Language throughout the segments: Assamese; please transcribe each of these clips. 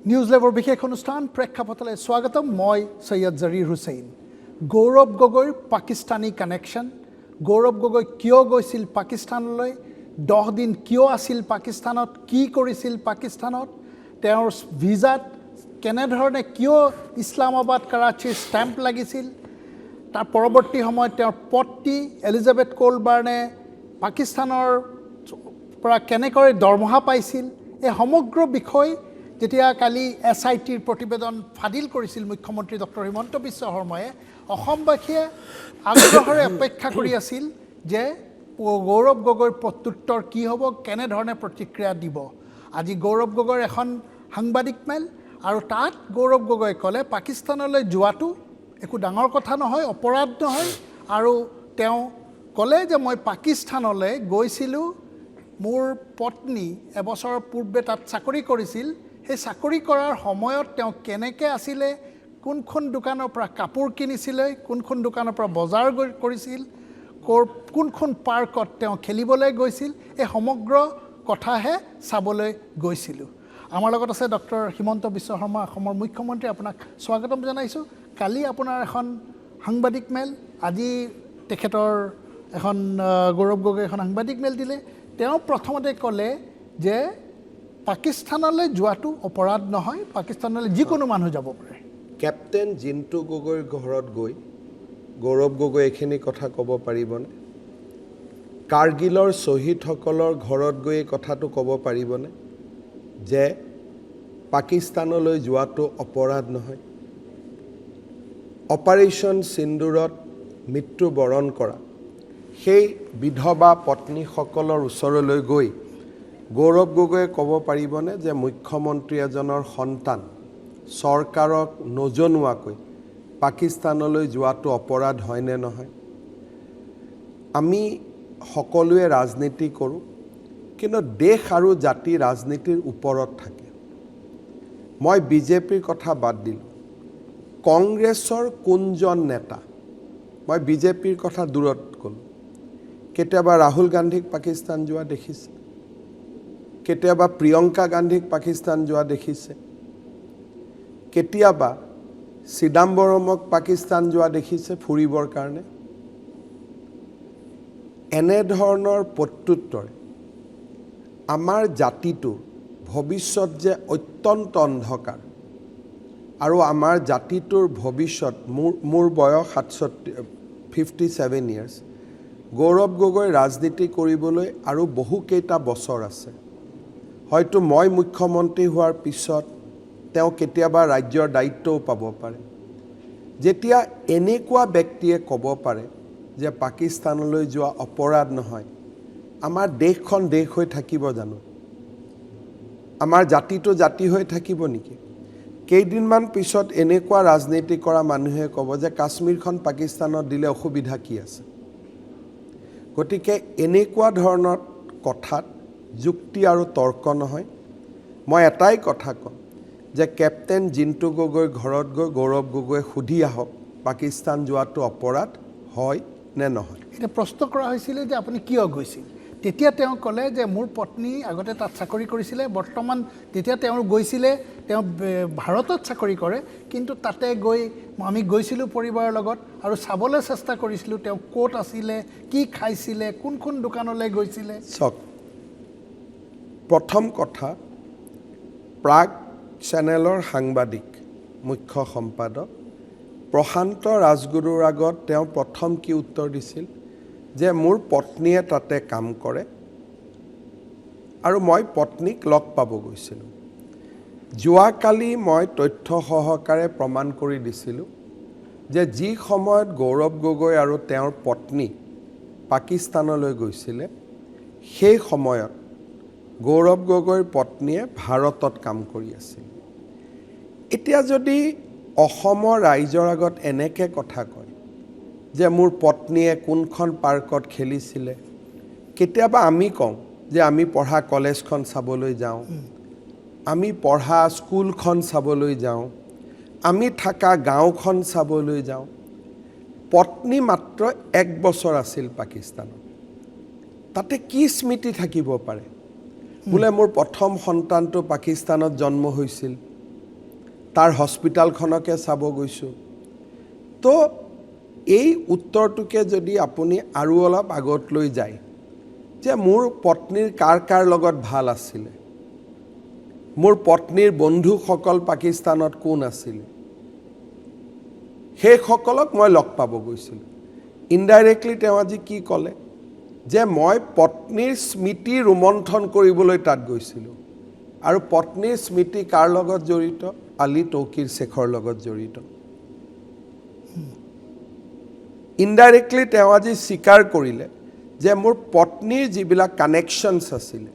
নিউজ লেভৰ বিশেষ অনুষ্ঠান প্ৰেক্ষাপটলৈ স্বাগতম মই সৈয়দ জাৰিৰ হুছেইন গৌৰৱ গগৈৰ পাকিস্তানী কানেকশ্যন গৌৰৱ গগৈ কিয় গৈছিল পাকিস্তানলৈ 10 দিন কিয় আছিল পাকিস্তানত কি কৰিছিল পাকিস্তানত তেওঁৰ ভিসাত কেনেধৰণে কিয় ইছলামাবাদ কৰাচীৰ ষ্টেম্প লাগিছিল তাৰ পৰৱৰ্তী সময়ত তেওঁৰ পত্নী এলিজাবেথ কোলবাৰ্নে পাকিস্তানৰ পৰা কেনেকৈ দৰমহা পাইছিল এই সমগ্ৰ বিষয় যেতিয়া কালি SITৰ প্ৰতিবেদন ফাদিল কৰিছিল মুখ্যমন্ত্ৰী ডক্টৰ হিমন্ত বিশ্ব শৰ্মায়ে অসমবাসীয়ে আগ্ৰহেৰে অপেক্ষা কৰি আছিল যে গৌৰৱ গগৈৰ প্ৰত্যুত্তৰ কি হ'ব কেনেধৰণে প্ৰতিক্ৰিয়া দিব আজি গৌৰৱ গগৈৰ এখন সাংবাদিক মেল আৰু তাত গৌৰৱ গগৈ ক'লে পাকিস্তানলৈ যোৱাটো একো ডাঙৰ কথা নহয় অপৰাধ নহয় আৰু তেওঁ ক'লে যে মই পাকিস্তানলৈ গৈছিলোঁ মোৰ পত্নী এবছৰৰ পূৰ্বে তাত চাকৰি কৰিছিল সেই চাকৰি কৰাৰ সময়ত তেওঁ কেনেকৈ আছিলে কোনখন দোকানৰ পৰা কাপোৰ কিনিছিলে কোনখন দোকানৰ পৰা বজাৰ কৰিছিল কোনখন পাৰ্কত তেওঁ খেলিবলৈ গৈছিল এই সমগ্ৰ কথাহে চাবলৈ গৈছিলোঁ আমাৰ লগত আছে ডক্টৰ হিমন্ত বিশ্ব শৰ্মা অসমৰ মুখ্যমন্ত্ৰী আপোনাক স্বাগতম জনাইছোঁ কালি আপোনাৰ এখন সাংবাদিক মেল আজি তেখেতৰ এখন গৌৰৱ গগৈ এখন সাংবাদিক মেল দিলে তেওঁ প্ৰথমতে ক'লে যে পাকিস্তানলৈ যোৱাটো অপৰাধ নহয় পাকিস্তানলৈ যিকোনো মানুহ যাব পাৰে কেপ্টেইন জিন্তু গগৈৰ ঘৰত গৈ গৌৰৱ গগৈ এইখিনি কথা ক'ব পাৰিবনে কাৰ্গিলৰ শ্বহীদসকলৰ ঘৰত গৈ এই কথাটো ক'ব পাৰিবনে যে পাকিস্তানলৈ যোৱাটো অপৰাধ নহয় অপাৰেশ্যন সিন্দুৰত মৃত্যুবৰণ কৰা সেই বিধৱা পত্নীসকলৰ ওচৰলৈ গৈ গৌৰৱ গগৈয়ে ক'ব পাৰিবনে যে মুখ্যমন্ত্ৰী এজনৰ সন্তান চৰকাৰক নজনোৱাকৈ পাকিস্তানলৈ যোৱাটো অপৰাধ হয়নে নহয় আমি সকলোৱে ৰাজনীতি কৰোঁ কিন্তু দেশ আৰু জাতি ৰাজনীতিৰ ওপৰত থাকে মই বিজেপিৰ কথা বাদ দিলোঁ কংগ্ৰেছৰ কোনজন নেতা মই বিজেপিৰ কথা দূৰত ক'লোঁ কেতিয়াবা ৰাহুল গান্ধীক পাকিস্তান যোৱা দেখিছে কেতিয়াবা প্ৰিয়ংকা গান্ধীক পাকিস্তান যোৱা দেখিছে কেতিয়াবা চিদাম্বৰমক পাকিস্তান যোৱা দেখিছে ফুৰিবৰ কাৰণে এনেধৰণৰ প্ৰত্যুত্তৰে আমাৰ জাতিটোৰ ভৱিষ্যত যে অত্যন্ত অন্ধকাৰ আৰু আমাৰ জাতিটোৰ ভৱিষ্যত মোৰ বয়স 57 ইয়াৰ্ছ গৌৰৱ গগৈ ৰাজনীতি কৰিবলৈ আৰু বহুকেইটা বছৰ আছে হয়তো মই মুখ্যমন্ত্ৰী হোৱাৰ পিছত তেওঁ কেতিয়াবা ৰাজ্যৰ দায়িত্বও পাব পাৰে যেতিয়া এনেকুৱা ব্যক্তিয়ে ক'ব পাৰে যে পাকিস্তানলৈ যোৱা অপৰাধ নহয় আমাৰ দেশখন দেশ হৈ থাকিব জানো আমাৰ জাতিটো জাতি হৈ থাকিব নেকি কেইদিনমান পিছত এনেকুৱা ৰাজনীতি কৰা মানুহে ক'ব যে কাশ্মীৰখন পাকিস্তানত দিলে অসুবিধা কি আছে গতিকে এনেকুৱা ধৰণৰ কথাত যুক্তি আৰু তৰ্ক নহয় মই এটাই কথা কম যে কেপ্টেইন জিন্তু গগৈৰ ঘৰত গৈ গৌৰৱ গগৈয়ে সুধি আহক পাকিস্তান যোৱাটো অপৰাধ হয় নে নহয় এটা প্ৰশ্ন কৰা হৈছিলে যে আপুনি কিয় গৈছিল তেতিয়া তেওঁ ক'লে যে মোৰ পত্নী আগতে তাত চাকৰি কৰিছিলে বৰ্তমান তেতিয়া তেওঁ গৈছিলে তেওঁ ভাৰতত চাকৰি কৰে কিন্তু তাতে গৈ আমি গৈছিলোঁ পৰিবাৰৰ লগত আৰু চাবলৈ চেষ্টা কৰিছিলোঁ তেওঁ ক'ত আছিলে কি খাইছিলে কোনখন দোকানলৈ গৈছিলে চাওক প্ৰথম কথা প্ৰাগ চেনেলৰ সাংবাদিক মুখ্য সম্পাদক প্ৰশান্ত ৰাজগুৰুৰ আগত তেওঁ প্ৰথম কি উত্তৰ দিছিল যে মোৰ পত্নীয়ে তাতে কাম কৰে আৰু মই পত্নীক লগ পাব গৈছিলোঁ যোৱাকালি মই তথ্য সহকাৰে প্ৰমাণ কৰি দিছিলোঁ যে যি সময়ত গৌৰৱ গগৈ আৰু তেওঁৰ পত্নী পাকিস্তানলৈ গৈছিলে সেই সময়ত গৌৰৱ গগৈৰ পত্নীয়ে ভাৰতত কাম কৰি আছিল এতিয়া যদি অসমৰ ৰাইজৰ আগত এনেকৈ কথা কয় যে মোৰ পত্নীয়ে কোনখন পাৰ্কত খেলিছিলে কেতিয়াবা আমি কওঁ যে আমি পঢ়া কলেজখন চাবলৈ যাওঁ আমি পঢ়া স্কুলখন চাবলৈ যাওঁ আমি থকা গাঁওখন চাবলৈ যাওঁ পত্নী মাত্ৰ 1 বছৰ আছিল পাকিস্তানত তাতে কি স্মৃতি থাকিব পাৰে বোলে মোৰ প্ৰথম সন্তানটো পাকিস্তানত জন্ম হৈছিল তাৰ হস্পিটালখনকে চাব গৈছোঁ তো এই উত্তৰটোকে যদি আপুনি আৰু অলপ আগত লৈ যায় যে মোৰ পত্নীৰ কাৰ লগত ভাল আছিলে মোৰ পত্নীৰ বন্ধুসকল পাকিস্তানত কোন আছিল সেইসকলক মই লগ পাব গৈছিলোঁ ইনডাইৰেক্টলি তেওঁ আজি কি ক'লে যে মই পত্নীৰ স্মৃতি ৰোমন্থন কৰিবলৈ তাত গৈছিলোঁ আৰু পত্নীৰ স্মৃতি কাৰ লগত জড়িত আলী তৌকিৰ শেখৰ লগত জড়িত ইনডাইৰেক্টলি তেওঁ আজি স্বীকাৰ কৰিলে যে মোৰ পত্নীৰ যিবিলাক কানেকশ্যনছ আছিলে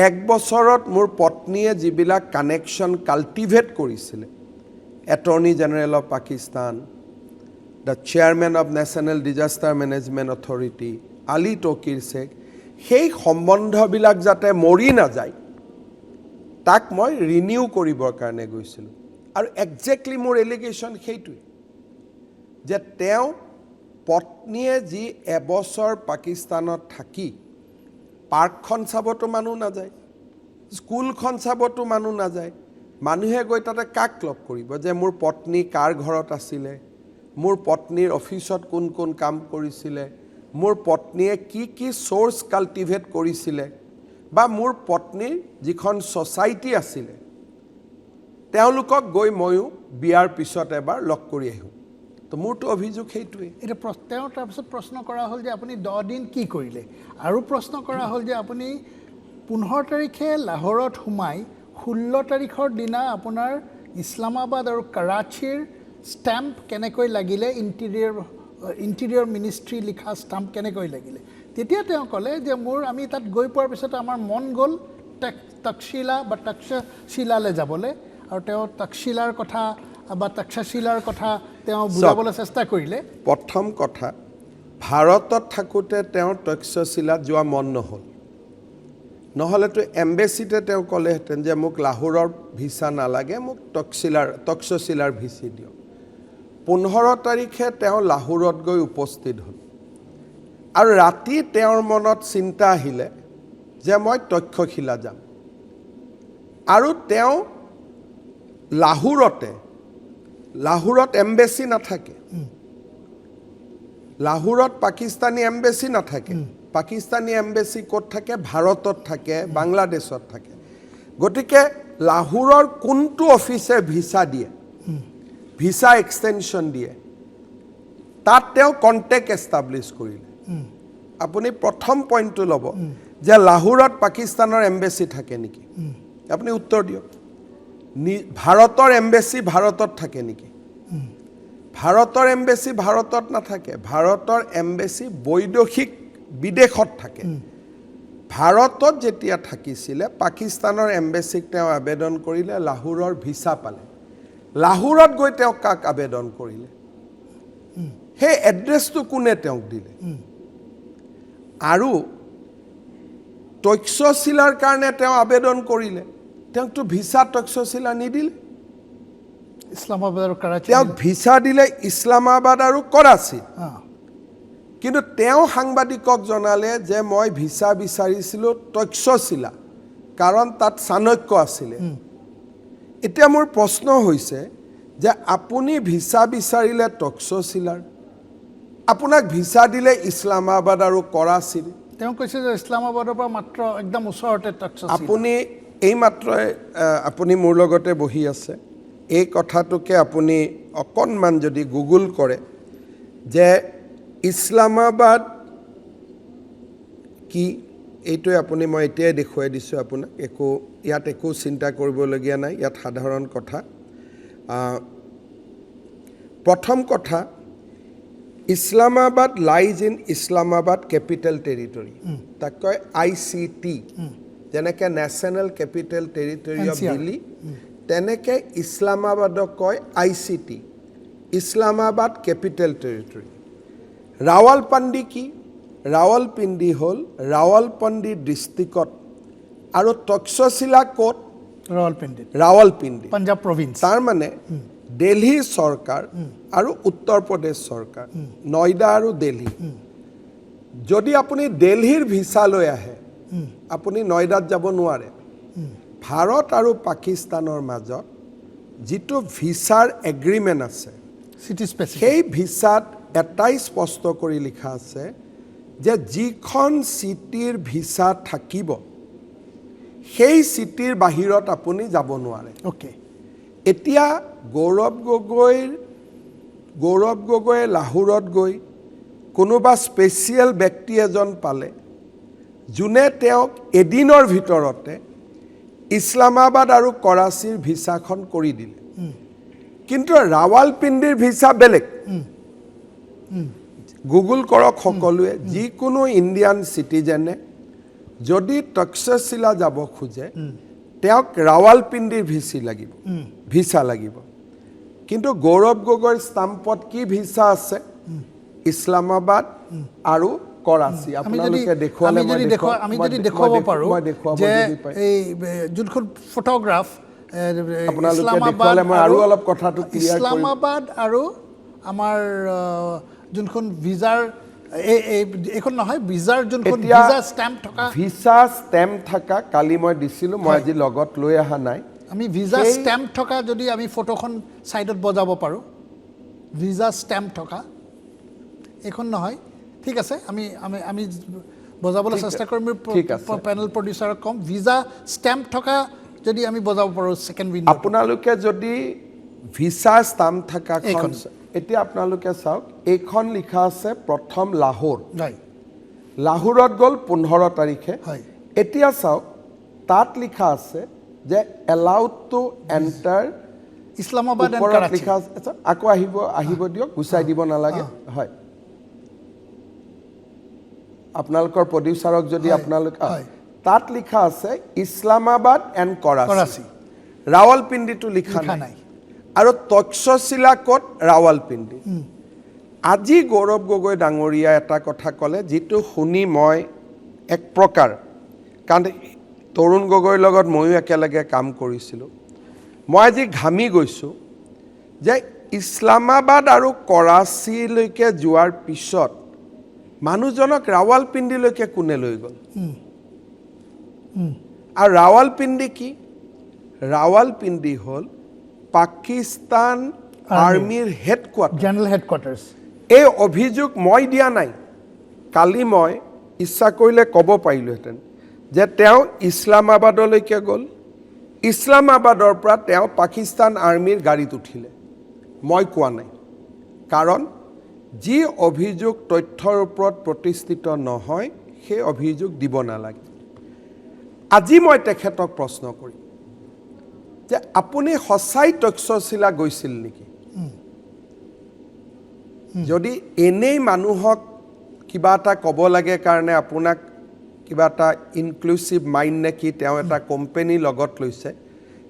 এক বছৰত মোৰ পত্নীয়ে যিবিলাক কানেকশ্যন কাল্টিভেট কৰিছিলে attorney general of Pakistan the chairman of national disaster management authority Ali Tauqir Sheikh সেই সম্বন্ধবিলাক যাতে মৰি নাযায় তাক মই ৰিনিউ কৰিবৰ কাৰণে গৈছিলোঁ আৰু একজেক্টলি মোৰ এলিগেশ্যন সেইটোৱে যে তেওঁ পত্নীয়ে যি এবছৰ পাকিস্তানত থাকি পাৰ্কখন চাবতো মানুহ নাযায় স্কুলখন চাবতো মানুহ নাযায় মানুহে গৈ তাতে কাক লগ কৰিব যে মোৰ পত্নী কাৰ ঘৰত আছিলে মোৰ পত্নীৰ অফিচত কোন কোন কাম কৰিছিলে মোৰ পত্নীয়ে কি সোৰ্স কাল্টিভেট কৰিছিলে বা মোৰ পত্নীৰ যিখন সোসাইটি আছিলে তেওঁলোকক গৈ ময়ো বিয়াৰ পিছত এবাৰ লগ কৰি আহিম তো মোৰতো অভিযোগ সেইটোৱে এটা তেওঁ তাৰপিছত প্ৰশ্ন কৰা হ'ল যে আপুনি 10 দিন কি কৰিলে আৰু প্ৰশ্ন কৰা হ'ল যে আপুনি 15 তাৰিখে লাহোৰত সোমাই 16 তাৰিখৰ দিনা আপোনাৰ ইছলামাবাদ আৰু কৰাচীৰ ষ্টাম্প কেনেকৈ লাগিলে ইণ্টেৰিয়ৰ মিনিষ্ট্ৰী লিখা ষ্টাম্প কেনেকৈ লাগিলে তেতিয়া তেওঁ ক'লে যে আমি তাত গৈ পোৱাৰ পিছত আমাৰ মন গ'ল তক্ষশিলা বা তক্ষশিলালৈ যাবলৈ আৰু তেওঁ তক্ষশিলাৰ কথা বা তক্ষশিলাৰ কথা তেওঁ বুজাবলৈ চেষ্টা কৰিলে প্ৰথম কথা ভাৰতত থাকোঁতে তেওঁ তক্ষশিলাত যোৱা মন নহ'ল নহ'লেতো এম্বেচিতে তেওঁ ক'লেহেঁতেন যে মোক লাহোৰৰ ভিছা নালাগে মোক তক্ষশিলাৰ ভিচি দিয়ক 15 তাৰিখে তেওঁ লাহোৰত গৈ উপস্থিত হ'ল আৰু ৰাতি তেওঁৰ মনত চিন্তা আহিলে যে মই তক্ষশিলা যাম আৰু তেওঁ লাহোৰত এম্বেচি নাথাকে লাহোৰত পাকিস্তানী এম্বেচি নাথাকে পাকিস্তানী এম্বেচি ক'ত থাকে ভাৰতত থাকে বাংলাদেশত থাকে গতিকে লাহোৰৰ কোনটো অফিচে ভিসা দিয়ে ভিসা এক্সটেনশন দিয়ে তাত তেওঁ কন্টেক্ট এষ্টাব্লিছ কৰিলে আপুনি প্ৰথম পইণ্টটো ল'ব যে লাহোৰত পাকিস্তানৰ এম্বেচি থাকে নেকি আপুনি উত্তৰ দিয়ক ভাৰতৰ এম্বেচি ভাৰতত থাকে নেকি ভাৰতৰ এম্বেচি ভাৰতত নাথাকে ভাৰতৰ এম্বেচি বৈদেশিক বিদেশত থাকে ভাৰতত যেতিয়া থাকিছিলে পাকিস্তানৰ এম্বেচিক তেওঁ আবেদন কৰিলে লাহোৰৰ ভিসা পালে লাহোৰত গৈ তেওঁ কাক আবেদন কৰিলে সেই এড্ৰেছটো কোনে তেওঁক দিলে আৰু তক্ষশিলাৰ কাৰণে তেওঁ আবেদন কৰিলে তেওঁকতো ভিসা তক্ষশিলা নিদিলে ইছলামাবাদ আৰু কৰাচী তেওঁক ভিসা দিলে ইছলামাবাদ আৰু কৰাচী কিন্তু তেওঁ সাংবাদিকক জনালে যে মই ভিসা বিচাৰিছিলোঁ তক্ষশিলা কাৰণ তাত চাণক্য আছিলে এতিয়া মোৰ প্ৰশ্ন হৈছে যে আপুনি ভিসা বিচাৰিলে তক্ষশিলাৰ আপোনাক ভিসা দিলে ইছলামাবাদ আৰু কৰাচীৰ তেওঁ কৈছে যে ইছলামাবাদৰ পৰা মাত্ৰ একদম ওচৰতে তক্ষশিলা আপুনি এইমাত্ৰ আপুনি মোৰ লগতে বহি আছে এই কথাটোকে আপুনি অকণমান যদি গুগল কৰে যে ইছলামাবাদ কি এইটোৱে আপুনি মই এতিয়াই দেখুৱাই দিছোঁ আপোনাক ইয়াত একো চিন্তা কৰিবলগীয়া নাই ইয়াত সাধাৰণ কথা প্ৰথম কথা Islamabad lies in Islamabad capital territory তাক কয় ICT যেনেকৈ national capital territory of Delhi তেনেকৈ ইছলামাবাদক কয় ICT Islamabad capital territory Rawalpindi কি ৰাৱালপিণ্ডি হ'ল ৰাৱালপিণ্ডি ডিষ্ট্ৰিক্টত আৰু তক্ষশিলা ক'ত ৰাৱালপিণ্ডি পাঞ্জাব প্ৰভিন্স তাৰ মানে দিল্লী চৰকাৰ আৰু উত্তৰ প্ৰদেশ চৰকাৰ নয়ডা আৰু দিল্লী যদি আপুনি দিল্লীৰ ভিসা লৈ আহে আপুনি নয়ডাত যাব নোৱাৰে ভাৰত আৰু পাকিস্তানৰ মাজত যিটো ভিছাৰ এগ্ৰিমেণ্ট আছে চিটি স্পেচিফিক সেই ভিছাত এটাই স্পষ্ট কৰি লিখা আছে যে যিখন চিটিৰ ভিছা থাকিব সেই চিটিৰ বাহিৰত আপুনি যাব নোৱাৰে ওকে এতিয়া গৌৰৱ গগৈয়ে লাহোৰত গৈ কোনোবা স্পেচিয়েল ব্যক্তি এজন পালে যোনে তেওঁক এদিনৰ ভিতৰতে ইছলামাবাদ আৰু কৰাচীৰ ভিছাখন কৰি দিলে কিন্তু ৰাৱালপিণ্ডিৰ ভিছা বেলেগ গুগল কৰক সকলোৱে যিকোনো ইণ্ডিয়ান চিটিজেনে যদি তক্ষশিলা যাব খোজে তেওঁক ৰাৱালপিণ্ডিৰ ভিছা লাগিব কিন্তু গৌৰৱ গগৈৰ ষ্টাম্পত কি ভিছা আছে ইছলামাবাদ আৰু কৰাচী আপোনালোকে দেখুৱালে আমি যদি দেখুৱাব পাৰোঁ যে এই যোনখন ফটোগ্ৰাফ আপোনালোকে দেখুৱালে মই আৰু অলপ কথাটো ক্লিয়াৰ কৰিম ইছলামাবাদ আৰু আমাৰ যোনখন ভিছাৰ এইখন নহয় ভিছাৰ যোনখন ভিছা ষ্টেম্প থকা কালি মই দিছিলোঁ মই আজি লগত লৈ অহা নাই আমি ভিছা ষ্টেম্প থকা যদি আমি ফটোখন ছাইডত বজাব পাৰোঁ ভিছা ষ্টেম্প থকা এইখন নহয় ঠিক আছে আমি আমি আমি বজাবলৈ চেষ্টা কৰিম পেনেল প্ৰডিউচাৰক ক'ম ভিছা ষ্টেম্প থকা যদি আমি বজাব পাৰোঁ ছেকেণ্ড উইণ্ড আপোনালোকে যদি ভিছা ষ্টাম্প থাকাখন এতিয়া আপোনালোকে চাওক এইখন লিখা আছে প্ৰথম লাহোৰ লাহোৰত গ'ল 15 তাৰিখে এতিয়া চাওক তাত লিখা আছে যে এলাউড টু এণ্টাৰ ইছলামাবাদ লিখা আছে আকৌ আহিব দিয়ক গুচাই দিব নালাগে হয় আপোনালোকৰ প্ৰডিউচাৰক যদি আপোনালোকে তাত লিখা আছে ইছলামাবাদ এণ্ড কৰাচী ৰাৱালপিণ্ডিটো লিখা নাই আৰু তক্ষশিলা ক'ত ৰাৱালপিণ্ডি আজি গৌৰৱ গগৈ ডাঙৰীয়া এটা কথা ক'লে যিটো শুনি মই এক প্ৰকাৰ কাৰণ তৰুণ গগৈৰ লগত ময়ো একেলগে কাম কৰিছিলোঁ মই আজি ঘামি গৈছোঁ যে ইছলামাবাদ আৰু কৰাচীলৈকে যোৱাৰ পিছত মানুহজনক ৰাৱালপিণ্ডিলৈকে কোনে লৈ গ'ল আৰু ৰাৱালপিণ্ডি কি ৰাৱালপিণ্ডি হ'ল পাকিস্তান আৰ্মিৰ জেনেৰেল হেডকোৱাৰ্টাৰ্ছ এই অভিযোগ মই দিয়া নাই কালি মই ইচ্ছা কৰিলে ক'ব পাৰিলোহেঁতেন যে তেওঁ ইছলামাবাদলৈকে গ'ল ইছলামাবাদৰ পৰা তেওঁ পাকিস্তান আৰ্মিৰ গাড়ীত উঠিলে মই কোৱা নাই কাৰণ যি অভিযোগ তথ্যৰ ওপৰত প্ৰতিষ্ঠিত নহয় সেই অভিযোগ দিব নালাগে আজি মই তেখেতক প্ৰশ্ন কৰিম যে আপুনি সঁচাই তক্ষশিলা গৈছিল নেকি যদি এনেই মানুহক কিবা এটা ক'ব লাগে কাৰণে আপোনাক কিবা এটা ইনক্লুচিভ মাইণ্ড নেকি তেওঁ এটা কোম্পানী লগত লৈছে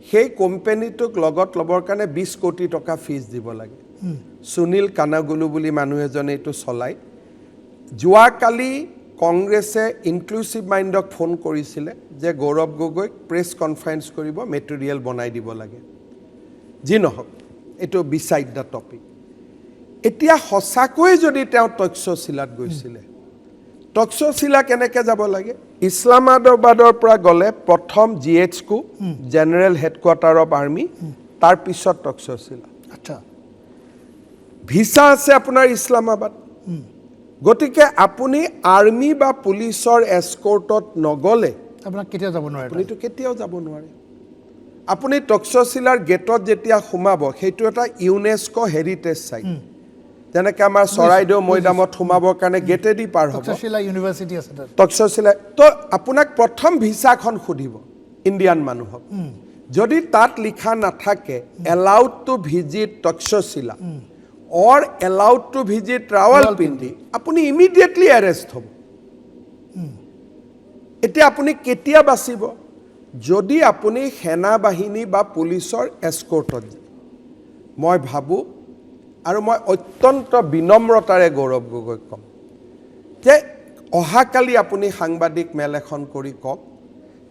সেই কোম্পানীটোক লগত ল'বৰ কাৰণে 20 কোটি টকা ফিজ দিব লাগে সুনীল কানাগুলু বুলি মানুহ এজনে এইটো চলায় যোৱাকালি কংগ্ৰেছে ইনক্লুচিভ মাইণ্ডক ফোন কৰিছিলে যে গৌৰৱ গগৈক প্ৰেছ কনফাৰেন্স কৰিব মেটেৰিয়েল বনাই দিব লাগে যি নহওক এইটো বিসাইড দ্য টপিক এতিয়া সঁচাকৈ যদি তেওঁ তক্ষশিলাত গৈছিলে তক্ষশিলা কেনেকৈ যাব লাগে ইছলামাবাদৰ পৰা গ'লে প্ৰথম GHQ general headquarter of army তাৰপিছত তক্ষশিলা আচ্ছা ভিছা আছে আপোনাৰ ইছলামাবাদ গতিকে আপুনি আৰ্মি বা পুলিচৰ এস্কৰ্টত নগ'লে আপোনাক কেতিয়াও যাব নোৱাৰে আপুনিতো কেতিয়াও যাব নোৱাৰে আপুনি তক্ষশিলাৰ গেটত যেতিয়া সোমাব সেইটো এটা ইউনেস্কো হেৰিটেজ চাইট যেনেকৈ আমাৰ চৰাইদেউ মৈদামত সোমাবৰ কাৰণে গেটেদি পাৰ হ'ব তক্ষশিলা ইউনিভাৰ্চিটি আছে তাত তক্ষশিলা তো আপোনাক প্ৰথম ভিছাখন সুধিব ইণ্ডিয়ান মানুহক যদি তাত লিখা নাথাকে allowed to visit Takshashila or allowed to visit Rawalpindi, আপুনি immediately arrest হ'ব এতিয়া আপুনি কেতিয়া বাচিব যদি আপুনি সেনা বাহিনী বা পুলিচৰ এস্কৰ্টত মই ভাবো আৰু মই অত্যন্ত বিনম্ৰতাৰে গৌৰৱ গগৈক ক'ম যে অহাকালি আপুনি সাংবাদিক মেল এখন কৰি কওক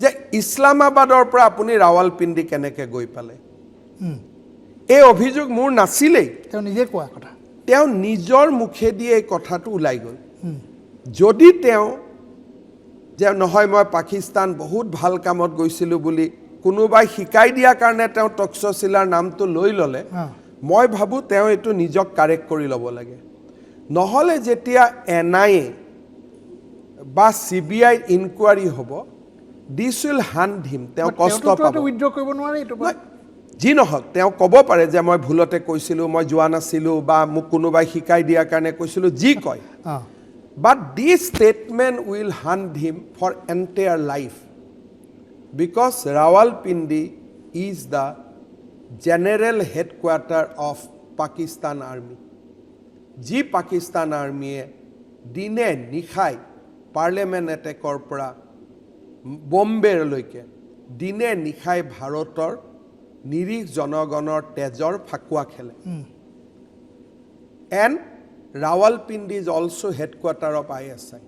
যে ইছলামাবাদৰ পৰা আপুনি ৰাৱালপিণ্ডি কেনেকৈ গৈ পালে এই অভিযোগ মোৰ নাছিলেই তেওঁ নিজে কোৱা কথা তেওঁ নিজৰ মুখেদি এই কথাটো ওলাই গ'ল যদি তেওঁ যে নহয় মই পাকিস্তান বহুত ভাল কামত গৈছিলোঁ বুলি কোনোবাই শিকাই দিয়াৰ কাৰণে তেওঁ তক্ষশিলাৰ নামটো লৈ ল'লে মই ভাবোঁ তেওঁ এইটো নিজক কাৰেক্ট কৰি ল'ব লাগে নহ'লে যেতিয়া NIA বা CBI ইনকুৱাৰী হ'ব দিছ উইল হান্ট হিম তেওঁ কষ্ট পাব উইথড্ৰ কৰিব নোৱাৰে এইটো যি নহওক তেওঁ ক'ব পাৰে যে মই ভুলতে কৈছিলোঁ মই যোৱা নাছিলোঁ বা মোক কোনোবাই শিকাই দিয়াৰ কাৰণে কৈছিলোঁ যি কয় but this statement will hunt him for entire life because Rawalpindi is the general headquarter of Pakistan Army ji Pakistan Army dine nikhai parliament attacker পৰা বম্বেৰ লৈকে দিনে নিখাই ভাৰতৰ নিৰীহ জনগণৰ তেজৰ ফাকুৱা খেলে and Rawalpindi is also headquarter of ISI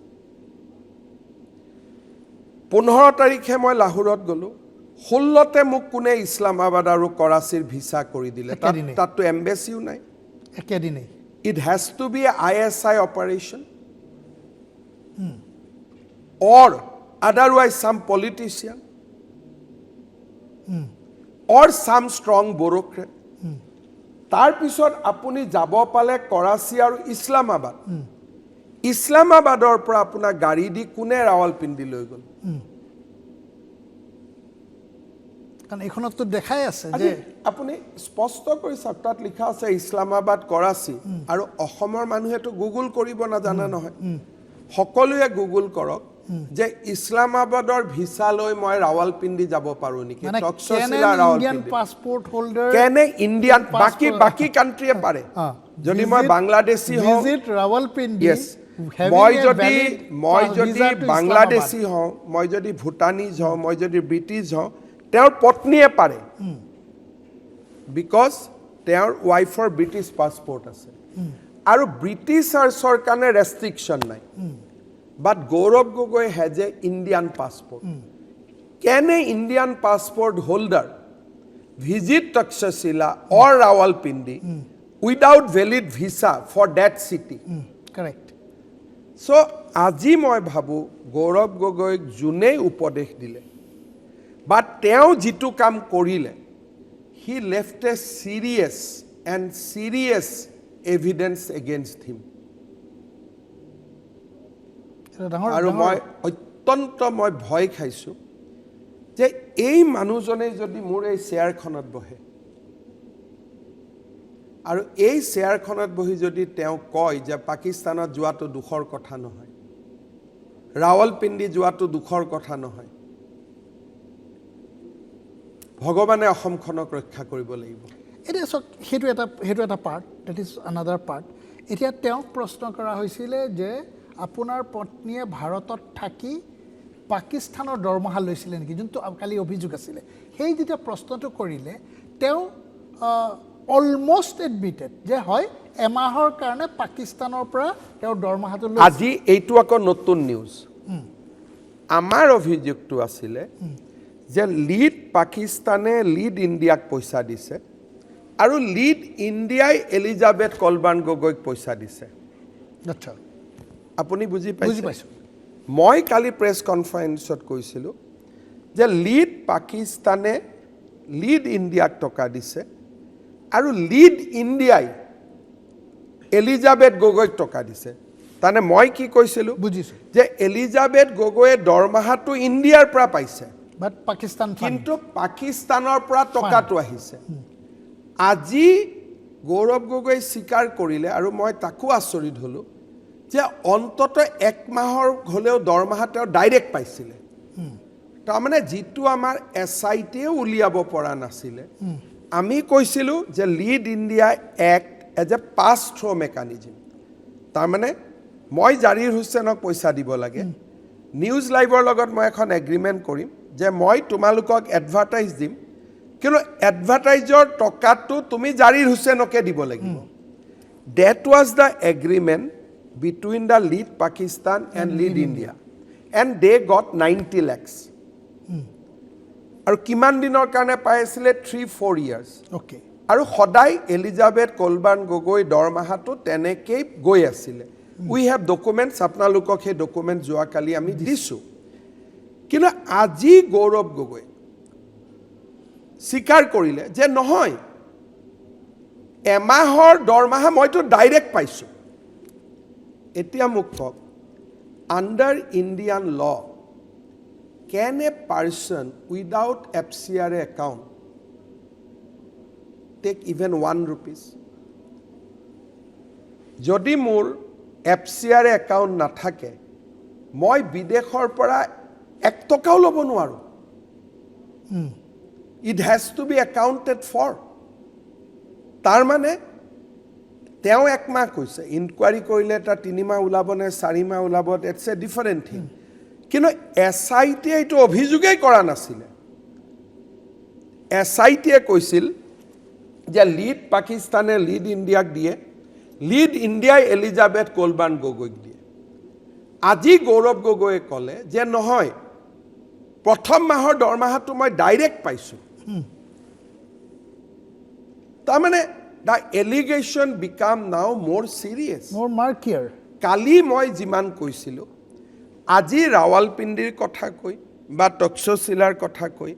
15 তাৰিখে মই লাহোৰত গলো 16তে মোক কোনে ইছলামাবাদ আৰু কৰাচিৰ ভিসা কৰি দিলে তাতটো এম্বাসিও নাই একেদিনে it has to be a ISI operation or otherwise some politician or some strong bureaucrat তাৰ পিছত আপুনি যাব পালে কৰাচী আৰু ইছলামাবাদৰ পৰা আপোনাৰ গাড়ী দি কোনে ৰাৱলপিণ্ডি লৈ গ'ল কাৰণ এখনততো দেখাই আছে যে আপুনি স্পষ্ট কৰি চাওক তাত লিখা আছে ইছলামাবাদ কৰাচী আৰু অসমৰ মানুহেতো গুগল কৰিব নাজানে নহয় সকলোৱে গুগল কৰক যে ইছলামাবাদৰ ভিসা লৈ মই ৰাৱলপিণ্ডি যাব পাৰো নেকি তক্ষশিলা ৰাৱলপিণ্ডি পাসপোৰ্ট হোল্ডাৰ কেনে ইন্ডিয়ান বাকি কান্ট্ৰিয়ে পাৰে যদি মই বাংলাদেশী হওঁ ভিজিট ৰাৱলপিণ্ডি মই যদি বাংলাদেশী হওঁ মই যদি ভুটানিজ হওঁ মই যদি ব্ৰিটিছ হওঁ তেওঁৰ পত্নীয়ে পাৰে বিকজ তেওঁৰ ওয়াইফৰ ব্ৰিটিছ পাসপোৰ্ট আছে আৰু ব্ৰিটিছৰ কাৰণে ৰেষ্ট্ৰিকশন নাই but Gaurav Gogoi has a Indian passport can a Indian passport holder visit Takshashila or Rawalpindi without valid visa for that city correct so আজি মই ভাবো Gaurav Gogoi জুনে উপদেশ দিলে but তেওঁ যেটো কাম কৰিলে he left a serious evidence against him আৰু মই অত্যন্ত মই ভয় খাইছো যে এই মানুহজনে যদি মোৰ এই চেয়াৰখনত বহে আৰু এই চেয়াৰখনত বহি যদি তেওঁ কয় যে পাকিস্তানত যোৱাটো দুখৰ কথা নহয় ৰাৱলপিণ্ডি যোৱাটো দুখৰ কথা নহয় ভগৱানে অসমখনক ৰক্ষা কৰিব লাগিব এটা হেতু এটা part that is another part এতিয়া তেওঁ প্ৰশ্ন কৰা হৈছিল যে আপোনাৰ পত্নীয়ে ভাৰতত থাকি পাকিস্তানৰ দৰমহা লৈছিল নেকি যোনটো কালি অভিযোগ আছিল সেই যেতিয়া প্ৰশ্নটো কৰিলে তেওঁ অলমোষ্ট এডমিটেড যে হয় এমাহৰ কাৰণে পাকিস্তানৰ পৰা তেওঁ দৰমহাটো লৈছিল আজি এইটো আকৌ নতুন নিউজ আমাৰ অভিযোগটো আছিল যে লিড পাকিস্তানে লিড ইণ্ডিয়াক পইচা দিছে আৰু লিড ইণ্ডিয়াই এলিজাবেথ কলবাৰ্ণ গগৈক পইচা দিছে আচ্ছা আপুনি বুজি পাইছে মই কালি প্ৰেছ কনফাৰেন্সত কৈছিলোঁ যে লিড পাকিস্তানে লিড ইণ্ডিয়াক টকা দিছে আৰু লিড ইণ্ডিয়াই এলিজাবেথ গগৈক টকা দিছে তানে মই কি কৈছিলোঁ বুজিছো যে এলিজাবেথ গগৈয়ে দৰমহাটো ইণ্ডিয়াৰ পৰা পাইছে বাট পাকিস্তান কিন্তু পাকিস্তানৰ পৰা টকাটো আহিছে আজি গৌৰৱ গগৈ স্বীকাৰ কৰিলে আৰু মই তাকো আচৰিত হলো যে অন্তত এক মাহৰ হলেও দৰমহা তেওঁ ডাইৰেক্ট পাইছিলে তাৰমানে যেটো আমাৰ এসআইটিয়ে উলিয়াব পৰা নাছিলে আমি কৈছিলোঁ যে let India act as a pass through mechanism তাৰমানে মই জাৰিৰ হুছেইনক পইচা দিব লাগে নিউজ লাইভৰ লগত মই এখন এগ্ৰিমেণ্ট কৰিম যে মই তোমালোকক এডভাৰটাইজ দিম কিন্তু এডভাৰটাইজৰ টকাটো তুমি জাৰিৰ হুছেইনকে দিব লাগিব that was the agreement between the lead Pakistan and lead India and they got 90 lakhs আৰু কিমান দিনৰ কাৰণে পাইছিলে 3-4 years okay আৰু সদায় এলিজাবেথ কলবাৰ্ণ গগৈ দৰমহাটো তেনেকৈ গৈ আছিল we have documents আপোনালোকক সেই ডকুমেন্ট যোৱা কালি আমি দিছো কিন্তু আজি গৌৰৱ গগৈ স্বীকাৰ কৰিলে যে নহয় এমাহৰ দৰমহা মইতো ডাইৰেক্ট পাইছোঁ এতিয়া মোক কওক আণ্ডাৰ ইণ্ডিয়ান ল can a person without FCRA account take even 1 rupees যদি মোৰ FCRA account নাথাকে মই বিদেশৰ পৰা 1 টকাও ল'ব নোৱাৰো it has to be accounted for তাৰ মানে তেওঁ এক মাহ কৈছে ইনকুৱাৰি কৰিলে এটা 3 মাহ ওলাব নে 4 মাহ ওলাব ইটস এ ডিফাৰেন্ট থিং কিন্তু এসআইটি এইটো অভিযোগেই কৰা নাছিল এসআইটিয়ে কৈছিল যে লিড পাকিস্তানে লিড ইণ্ডিয়াক দিয়ে লিড ইণ্ডিয়াই এলিজাবেথ কোলবাৰ্ণ গগৈক দিয়ে আজি গৌৰৱ গগৈয়ে ক'লে যে নহয় প্ৰথম মাহৰ দৰমহাটো মই ডাইৰেক্ট পাইছোঁ তাৰমানে দ্য এলিগেশ্যন বিকাম নাও মোৰ চিৰিয়াছ মোৰ মাৰ্কিয়াৰ কালি মই যিমান কৈছিলোঁ আজি ৰাৱালপিণ্ডিৰ কথা কৈ বা তক্ষশিলাৰ কথা কৈ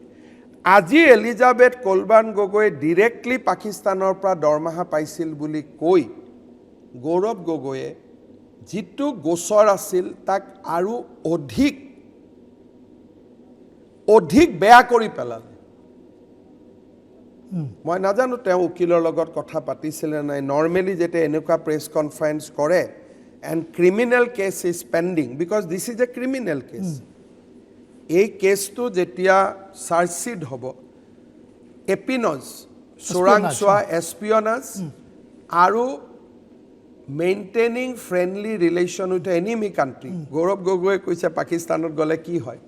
আজি এলিজাবেথ কোলবাৰ্ণ গগৈ ডিৰেক্টলি পাকিস্তানৰ পৰা দৰমহা পাইছিল বুলি কৈ গৌৰৱ গগৈয়ে যিটো গোচৰ আছিল তাক আৰু অধিক বেয়া কৰি পেলালে মই নাজানো তেওঁ উকিলৰ লগত কথা পাতিছিলে নাই নৰ্মেলি যেতিয়া এনেকুৱা প্ৰেছ কনফাৰেন্স কৰে and criminal case is pending because this is a criminal case এই কেছটো যেতিয়া চাৰ্জশিট হ'ব এপিনজ চোৰাংচোৱা এছপিয়নাজ আৰু maintaining friendly relation with enemy country Gaurav গগৈয়ে কৈছে পাকিস্তানত গ'লে কি হয়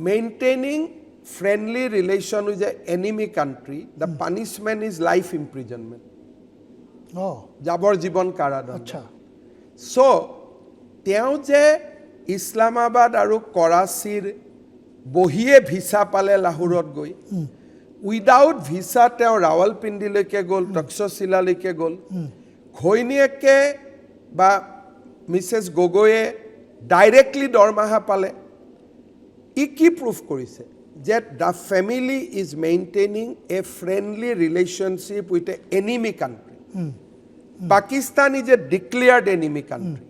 maintaining friendly relation with the enemy country the punishment is life imprisonment jabor jibon karadand acha so teo je Islamabad aru Karachir bohiye visa pale Lahorot goi without visa teo Rawalpindi leke gol Takshashila leke gol khoiniyeke ba Mrs Gogoye directly dormaha pale iki proof korise that the family is maintaining a friendly relationship with an enemy country. Pakistan is a declared enemy country.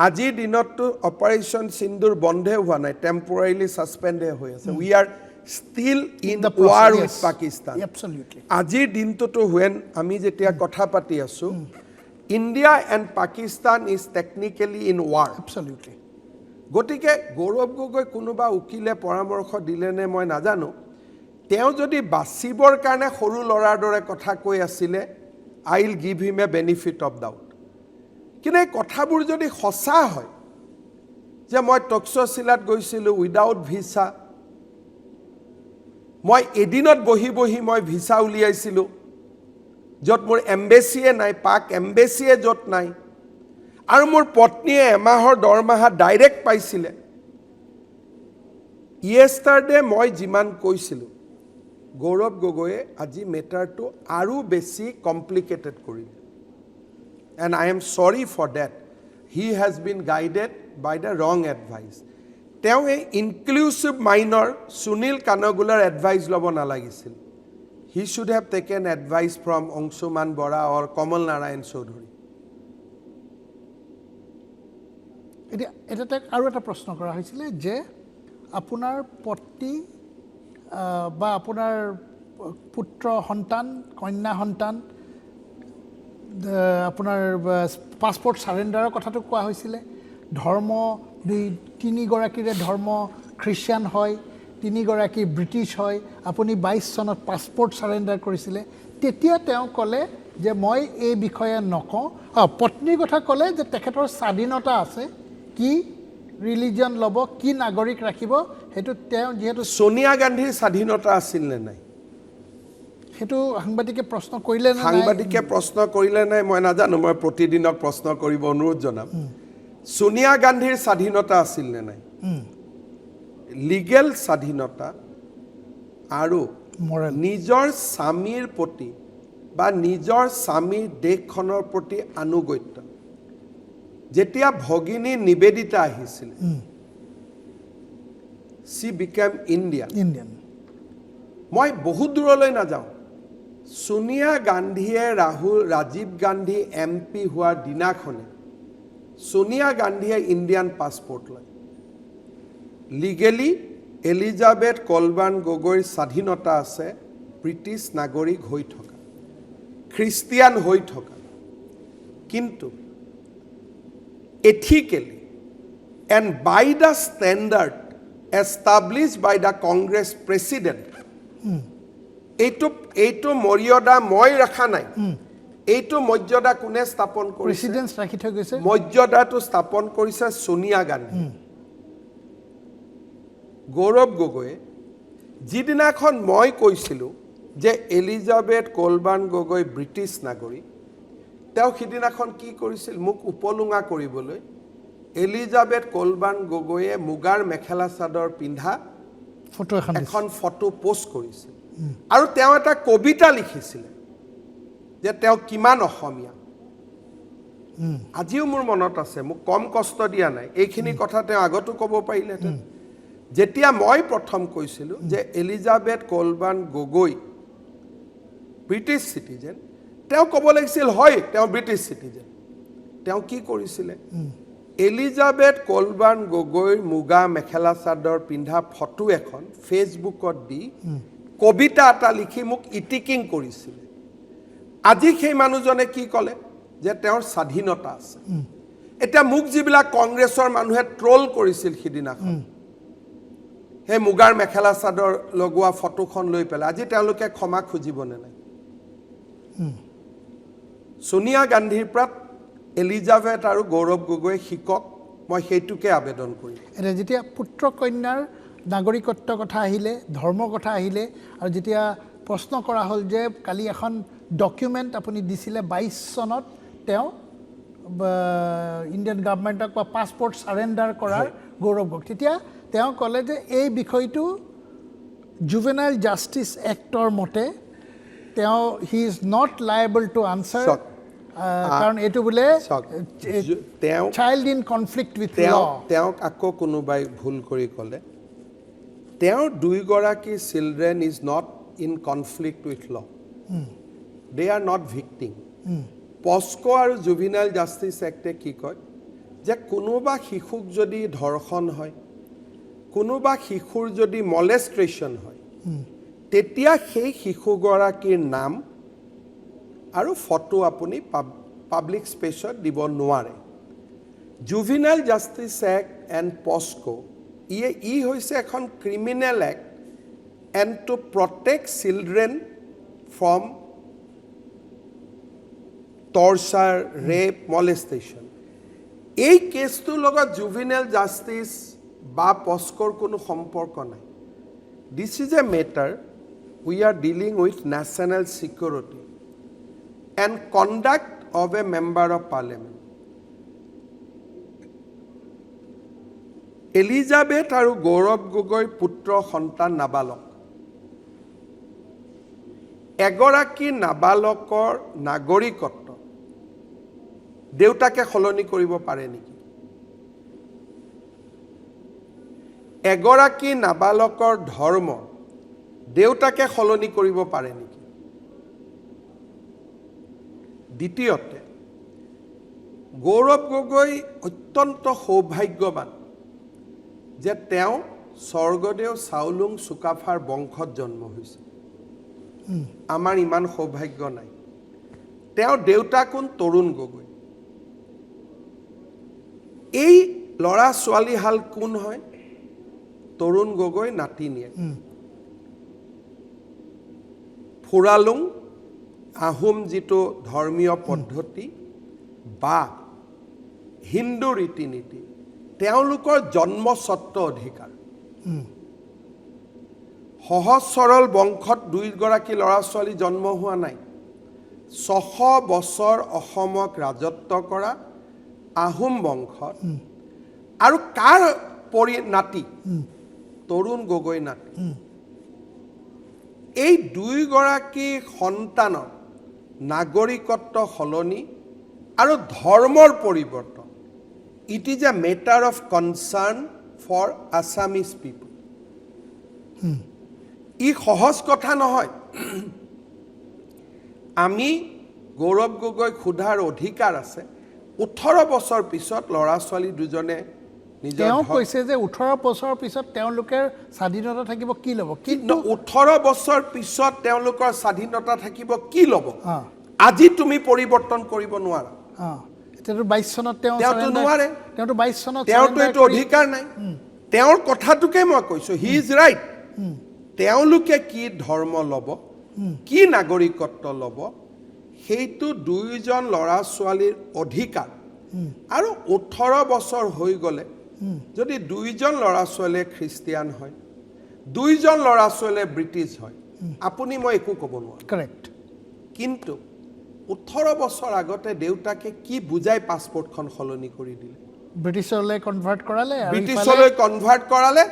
Aji dinotto Operation Sindur bondhe hua nai, temporarily suspended hoye ase. We are still in the war process, with Pakistan. Absolutely. Aji dinto to when ami jetia kotha pati asu, India and Pakistan is technically in war. Absolutely. গতিকে গৌৰৱ গগৈ কোনোবা উকিলে পৰামৰ্শ দিলেনে মই নাজানো তেওঁ যদি বাচিবৰ কাৰণে সৰু লৰাৰ দৰে কথা কৈ আছিলে I will give him a benefit of doubt কিন্তু এই কথাবোৰ যদি সঁচা হয় যে মই তক্ষশিলাত গৈছিলোঁ উইদাউট ভিসা মই এদিনত বহি মই ভিসা উলিয়াইছিলোঁ য'ত মোৰ এম্বেচিয়ে নাই পাক এম্বেচিয়ে য'ত নাই আৰু মোৰ পত্নীয়ে এমাহৰ দৰমহা ডাইৰেক্ট পাইছিলে ইয়েষ্টাৰডে মই যিমান কৈছিলোঁ গৌৰৱ গগৈয়ে আজি মেটাৰটো আৰু বেছি কমপ্লিকেটেড কৰিলে and I am sorry for that he has been guided by the wrong advice তেওঁ এই ইনক্লুচিভ মাইনৰ সুনীল কানগুলাৰ এডভাইচ ল'ব নালাগিছিল he should have taken advice from Anshuman Bora or Kamal Narayan Choudhury এটা আৰু এটা প্ৰশ্ন কৰা হৈছিলে যে আপোনাৰ পত্নী বা আপোনাৰ পুত্ৰ সন্তান কন্যা সন্তান আপোনাৰ পাছপোৰ্ট সাৰেণ্ডাৰৰ কথাটো কোৱা হৈছিলে ধৰ্ম তিনিগৰাকীৰে ধৰ্ম খ্ৰীষ্টিয়ান হয় তিনিগৰাকী ব্ৰিটিছ হয় আপুনি 22 চনত পাছপোৰ্ট সাৰেণ্ডাৰ কৰিছিলে তেতিয়া তেওঁ ক'লে যে মই এই বিষয়ে নকওঁ পত্নীৰ কথা ক'লে যে তেখেতৰ স্বাধীনতা আছে কি ৰিলিজন ল'ব কি নাগৰিক ৰাখিব হেতু তেওঁ যেহেতু সোনিয়া গান্ধীৰ স্বাধীনতা আছিল নে নাই হেতু সাংবাদিকে প্ৰশ্ন কৰিলে না সাংবাদিকে প্ৰশ্ন কৰিলে নাই মই নাজানো মই প্ৰতিদিনক প্ৰশ্ন কৰিব অনুৰোধ জনাম সোনিয়া গান্ধীৰ স্বাধীনতা আছিল নে নাই লিগেল স্বাধীনতা আৰু নিজৰ স্বামীৰ প্ৰতি বা নিজৰ স্বামীৰ দেশখনৰ প্ৰতি আনুগত্য যেতিয়া ভগিনী নিবেদিতা আহিছিল she became Indian মই বহুত দূৰলৈ নাযাওঁ সোনিয়া গান্ধীয়ে ৰাজীৱ গান্ধী MP হোৱাৰ দিনাখনে সোনিয়া গান্ধীয়ে ইণ্ডিয়ান পাছপৰ্ট লয় লিগেলি এলিজাবেথ কলবাৰ্ণ গগৈৰ স্বাধীনতা আছে ব্ৰিটিছ নাগৰিক হৈ থকা খ্ৰীষ্টিয়ান হৈ থকা কিন্তু ethically and by the standard established by the Congress president এইটো মৰ্যাদা মই ৰাখা নাই এইটো মৰ্যাদা কোনে স্থাপন কৰিছে প্ৰেসিডেন্ট ৰাখি থৈ গৈছে মৰ্যাদাটো স্থাপন কৰিছে সোনিয়া গান্ধী গৌৰৱ গগৈ যিদিনাখন মই কৈছিলো যে এলিজাবেথ কলবাৰ্ণ গগৈ ব্ৰিটিছ নাগৰিক তেওঁ সিদিনাখন কি কৰিছিল মোক উপলুঙা কৰিবলৈ এলিজাবেথ কলবাৰ্ণ গগৈয়ে মুগাৰ মেখেলা চাদৰ পিন্ধা ফটো এখন ফটো পোষ্ট কৰিছিল আৰু তেওঁ এটা কবিতা লিখিছিল যে তেওঁ কিমান অসমীয়া আজিও মোৰ মনত আছে মোক কম কষ্ট দিয়া নাই এইখিনি কথা তেওঁ আগতো ক'ব পাৰিলেহেঁতেন যেতিয়া মই প্ৰথম কৈছিলোঁ যে Elizabeth Colbourn Gogoi British citizen তেওঁ ক'ব লাগিছিল হয় তেওঁ ব্ৰিটিছ চিটিজেন তেওঁ কি কৰিছিলে এলিজাবেথ কলবাৰ্ণ গগৈৰ মুগা মেখেলা চাদৰ পিন্ধা ফটো এখন ফেচবুকত দি কবিতা এটা লিখি মোক ইটিকিং কৰিছিল আজি সেই মানুহজনে কি ক'লে যে তেওঁৰ স্বাধীনতা আছে এটা মোক যিবিলাক কংগ্ৰেছৰ মানুহে ট্ৰল কৰিছিল সিদিনাখন সেই মুগাৰ মেখেলা চাদৰ লগোৱা ফটোখন লৈ পেলাই আজি তেওঁলোকে ক্ষমা খুজিবনে নাই সোনিয়া গান্ধীৰ পৰা এলিজাবেথ আৰু গৌৰৱ গগৈ শিকক মই সেইটোকে আবেদন কৰিম এটা যেতিয়া পুত্ৰ কন্যাৰ নাগৰিকত্ব কথা আহিলে ধৰ্ম কথা আহিলে আৰু যেতিয়া প্ৰশ্ন কৰা হ'ল যে কালি এখন ডকুমেণ্ট আপুনি দিছিলে 22 চনত তেওঁ ইণ্ডিয়ান গভৰ্ণমেণ্টক পাছপৰ্ট সাৰেণ্ডাৰ কৰাৰ গৌৰৱ গগৈ তেতিয়া তেওঁ ক'লে যে এই বিষয়টো জুভেনাইল জাষ্টিছ এক্টৰ মতে তেওঁ he is not liable to answer কাৰণ এইটো বোলে চাইল্ড ইন কনফ্লিক্ট উইথ ল তেওঁক আকৌ কোনোবাই ভুল কৰি ক'লে তেওঁৰ দুইগৰাকী children is not in conflict with law they are not victim POCSO আৰু জুভেনাইল জাষ্টিছ এক্টে কি কয় যে কোনোবা শিশুক যদি ধৰ্ষণ হয় কোনোবা শিশুৰ যদি মলেষ্ট্ৰেশ্যন হয় তেতিয়া সেই শিশুগৰাকীৰ নাম আৰু ফটো আপুনি পাব্লিক স্পেচত দিব নোৱাৰে juvenile justice act and POCSO ই হৈছে এখন criminal act and to protect children from torture rape molestation এই কেছটোৰ লগত জুভেনাইল জাষ্টিছ বা পস্কোৰ কোনো সম্পৰ্ক নাই this is a matter we are dealing with national security and conduct of a member of parliament. Elizabeth আৰু গৌৰৱ গগৈ পুত্ৰ সন্তান নাবালক এগৰাকী নাবালকৰ নাগৰিকত্ব দেউতাকে সলনি কৰিব পাৰে নেকি এগৰাকী নাবালকৰ ধৰ্ম দেউতাকে সলনি কৰিব পাৰে নেকি দ্বিতীয়তে গৌৰৱ গগৈ অত্যন্ত সৌভাগ্যৱান যে তেওঁ স্বৰ্গদেউ চাওলুং চুকাফাৰ বংশত জন্ম হৈছে আমাৰ ইমান সৌভাগ্য নাই তেওঁ দেউতাক কোন তৰুণ গগৈ এই ল'ৰা ছোৱালী হাল কোন হয় তৰুণ গগৈ নাতিনীয়ে ফুৰালুং আহোম যিটো ধৰ্মীয় পদ্ধতি বা হিন্দু ৰীতি নীতি তেওঁলোকৰ জন্মস্বত্ব অধিকাৰ সহজ সৰল বংশত দুইগৰাকী ল'ৰা ছোৱালী জন্ম হোৱা নাই 600 বছৰ অসমক ৰাজত্ব কৰা আহোম বংশত আৰু কাৰ নাতি তৰুণ গগৈ নাতি এই দুইগৰাকী সন্তানৰ নাগৰিকত্ব সলনি আৰু ধৰ্মৰ পৰিৱৰ্তন it is a matter of concern for Assamese people ই সহজ কথা নহয় আমি গৌৰৱ গগৈ সোধাৰ অধিকাৰ আছে 18 বছৰ পিছত ল'ৰা ছোৱালী দুজনে নিজৰ তেওঁ কৈছে যে 18 বছৰৰ পিছত তেওঁলোকে স্বাধীনতা থাকিব কি ল'ব কিন্তু 18 বছৰ পিছত তেওঁলোকৰ স্বাধীনতা থাকিব কি ল'ব অঁ আজি তুমি পৰিৱৰ্তন কৰিব নোৱাৰা অঁ এতিয়াতো 22 চনত তেওঁতো নোৱাৰে তেওঁতো 22 চনত তেওঁতো এইটো অধিকাৰ নাই তেওঁৰ কথাটোকে মই কৈছোঁ হি ইজ ৰাইট তেওঁলোকে কি ধৰ্ম ল'ব কি নাগৰিকত্ব ল'ব সেইটো দুইজন ল'ৰা ছোৱালীৰ অধিকাৰ আৰু 18 বছৰ হৈ গ'লে যদি দুইজন ল'ৰা ছোৱালীয়ে খ্ৰীষ্টিয়ান হয় দুইজন ল'ৰা ছোৱালীয়ে ব্ৰিটিছ হয় আপুনি মই একো ক'ব নোৱাৰো কাৰেক্ট কিন্তু 18 বছৰ আগতে দেউতাকে কি বুজাই পাছপৰ্টখন সলনি কৰি দিলে ব্ৰিটিছলৈ কনভাৰ্ট কৰালে আৰু ব্ৰিটিছলৈ কনভাৰ্ট কৰালে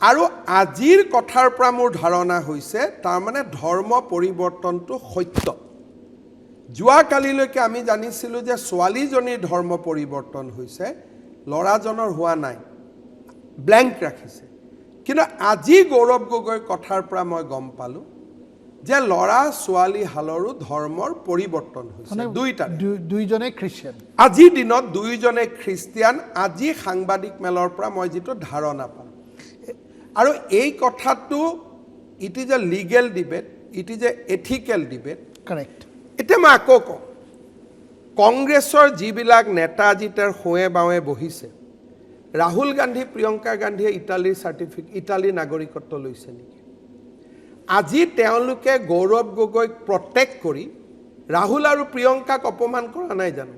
আৰু আজিৰ কথাৰ পৰা মোৰ ধাৰণা হৈছে তাৰমানে ধৰ্ম পৰিৱৰ্তনটো সত্য যোৱাকালিলৈকে আমি জানিছিলোঁ যে ছোৱালীজনীৰ ধৰ্ম পৰিৱৰ্তন হৈছে ল'ৰাজনৰ হোৱা নাই ব্লেংক ৰাখিছে কিন্তু আজি গৌৰৱ গগৈৰ কথাৰ পৰা মই গম পালোঁ যে ল'ৰা ছোৱালী হালৰো ধৰ্মৰ পৰিৱৰ্তন হৈছে দুইজনে খ্ৰীষ্টিয়ান আজিৰ দিনত দুইজনে খ্ৰীষ্টিয়ান আজি সাংবাদিক মেলৰ পৰা মই যিটো ধাৰণা পালোঁ আৰু এই কথাটো it is A legal debate it is A ethical debate correct এতিয়া মই আকৌ কওঁ কংগ্ৰেছৰ যিবিলাক নেতা আজি তাৰ সোঁৱে বাৱে বহিছে ৰাহুল গান্ধী প্ৰিয়ংকা গান্ধীয়ে ইটালীৰ নাগৰিকত্ব লৈছে নেকি আজি তেওঁলোকে গৌৰৱ গগৈক প্ৰটেক্ট কৰি ৰাহুল আৰু প্ৰিয়ংকাক অপমান কৰা নাই জানো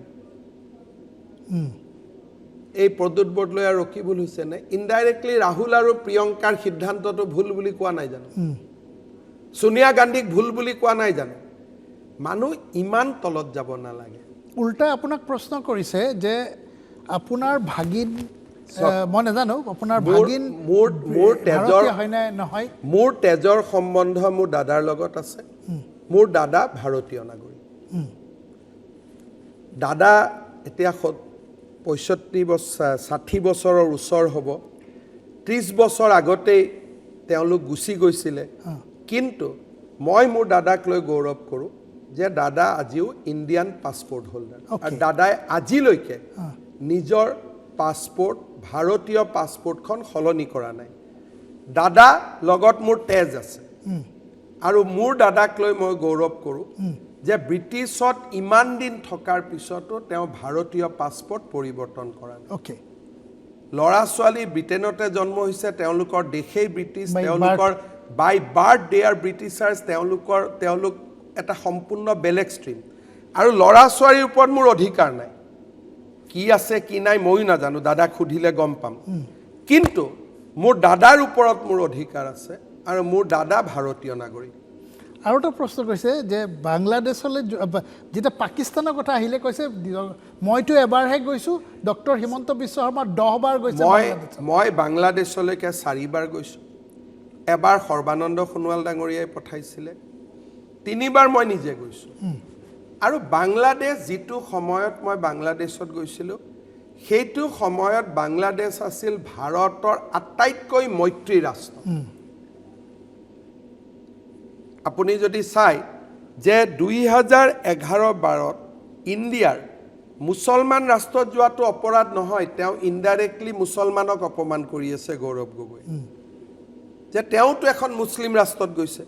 এই প্ৰদ্যুৎ বৰদলৈ ৰকিবুল হুছেইনে ইনডাইৰেক্টলি ৰাহুল আৰু প্ৰিয়ংকাৰ সিদ্ধান্তটো ভুল বুলি কোৱা নাই জানো সোনিয়া গান্ধীক ভুল বুলি কোৱা নাই জানো মানুহ ইমান তলত যাব নালাগে উল্টা আপোনাক প্ৰশ্ন কৰিছে যে আপোনাৰ ভাগিন মই নাজানো আপোনাৰ ভাগিন মোৰ তেজৰ হয় নে নহয় মোৰ তেজৰ সম্বন্ধ মোৰ দাদাৰ লগত আছে মোৰ দাদা ভাৰতীয় নাগৰিক দাদা এতিয়া 65 বছৰ 60 বছৰৰ ওচৰ হ'ব 30 বছৰ আগতেই তেওঁলোক গুচি গৈছিলে কিন্তু মই মোৰ দাদাক লৈ গৌৰৱ কৰোঁ যে দাদা আজিও ইণ্ডিয়ান পাছপৰ্ট হোল্ডাৰ আৰু দাদাই আজিলৈকে নিজৰ পাছপৰ্ট ভাৰতীয় পাছপৰ্টখন সলনি কৰা নাই দাদা লগত মোৰ তেজ আছে আৰু মোৰ দাদাক লৈ মই গৌৰৱ কৰোঁ যে ব্ৰিটিছত ইমান দিন থকাৰ পিছতো তেওঁ ভাৰতীয় পাছপৰ্ট পৰিৱৰ্তন কৰা নাই ওকে ল'ৰা ছোৱালী ব্ৰিটেইনতে জন্ম হৈছে তেওঁলোকৰ দেশেই ব্ৰিটিছ তেওঁলোকৰ বাই বাৰ্থ দে আৰ ব্ৰিটিছাৰ্ছ তেওঁলোক এটা সম্পূৰ্ণ বেলেগ ষ্ট্ৰীম আৰু ল'ৰা ছোৱালীৰ ওপৰত মোৰ অধিকাৰ নাই কি আছে কি নাই ময়ো নাজানো দাদাক সুধিলে গম পাম কিন্তু মোৰ দাদাৰ ওপৰত মোৰ অধিকাৰ আছে আৰু মোৰ দাদা ভাৰতীয় নাগৰিক আৰু এটা প্ৰশ্ন কৈছে যে বাংলাদেশলৈ যেতিয়া পাকিস্তানৰ কথা আহিলে কৈছে মইতো এবাৰহে গৈছোঁ ডক্টৰ হিমন্ত বিশ্ব শৰ্মা 10 বাৰ গৈছে মই বাংলাদেশলৈকে 4 বাৰ গৈছোঁ এবাৰ সৰ্বানন্দ সোণোৱাল ডাঙৰীয়াই পঠাইছিলে 3 বাৰ মই নিজে গৈছোঁ আৰু বাংলাদেশ যিটো সময়ত মই বাংলাদেশত গৈছিলোঁ সেইটো সময়ত বাংলাদেশ আছিল ভাৰতৰ আটাইতকৈ মৈত্ৰী ৰাষ্ট্ৰ আপুনি যদি চাই যে 2011-12ত ইণ্ডিয়াৰ মুছলমান ৰাষ্ট্ৰত যোৱাটো অপৰাধ নহয় তেওঁ ইনডাইৰেক্টলি মুছলমানক অপমান কৰি আছে গৌৰৱ গগৈ যে তেওঁতো এখন মুছলিম ৰাষ্ট্ৰত গৈছে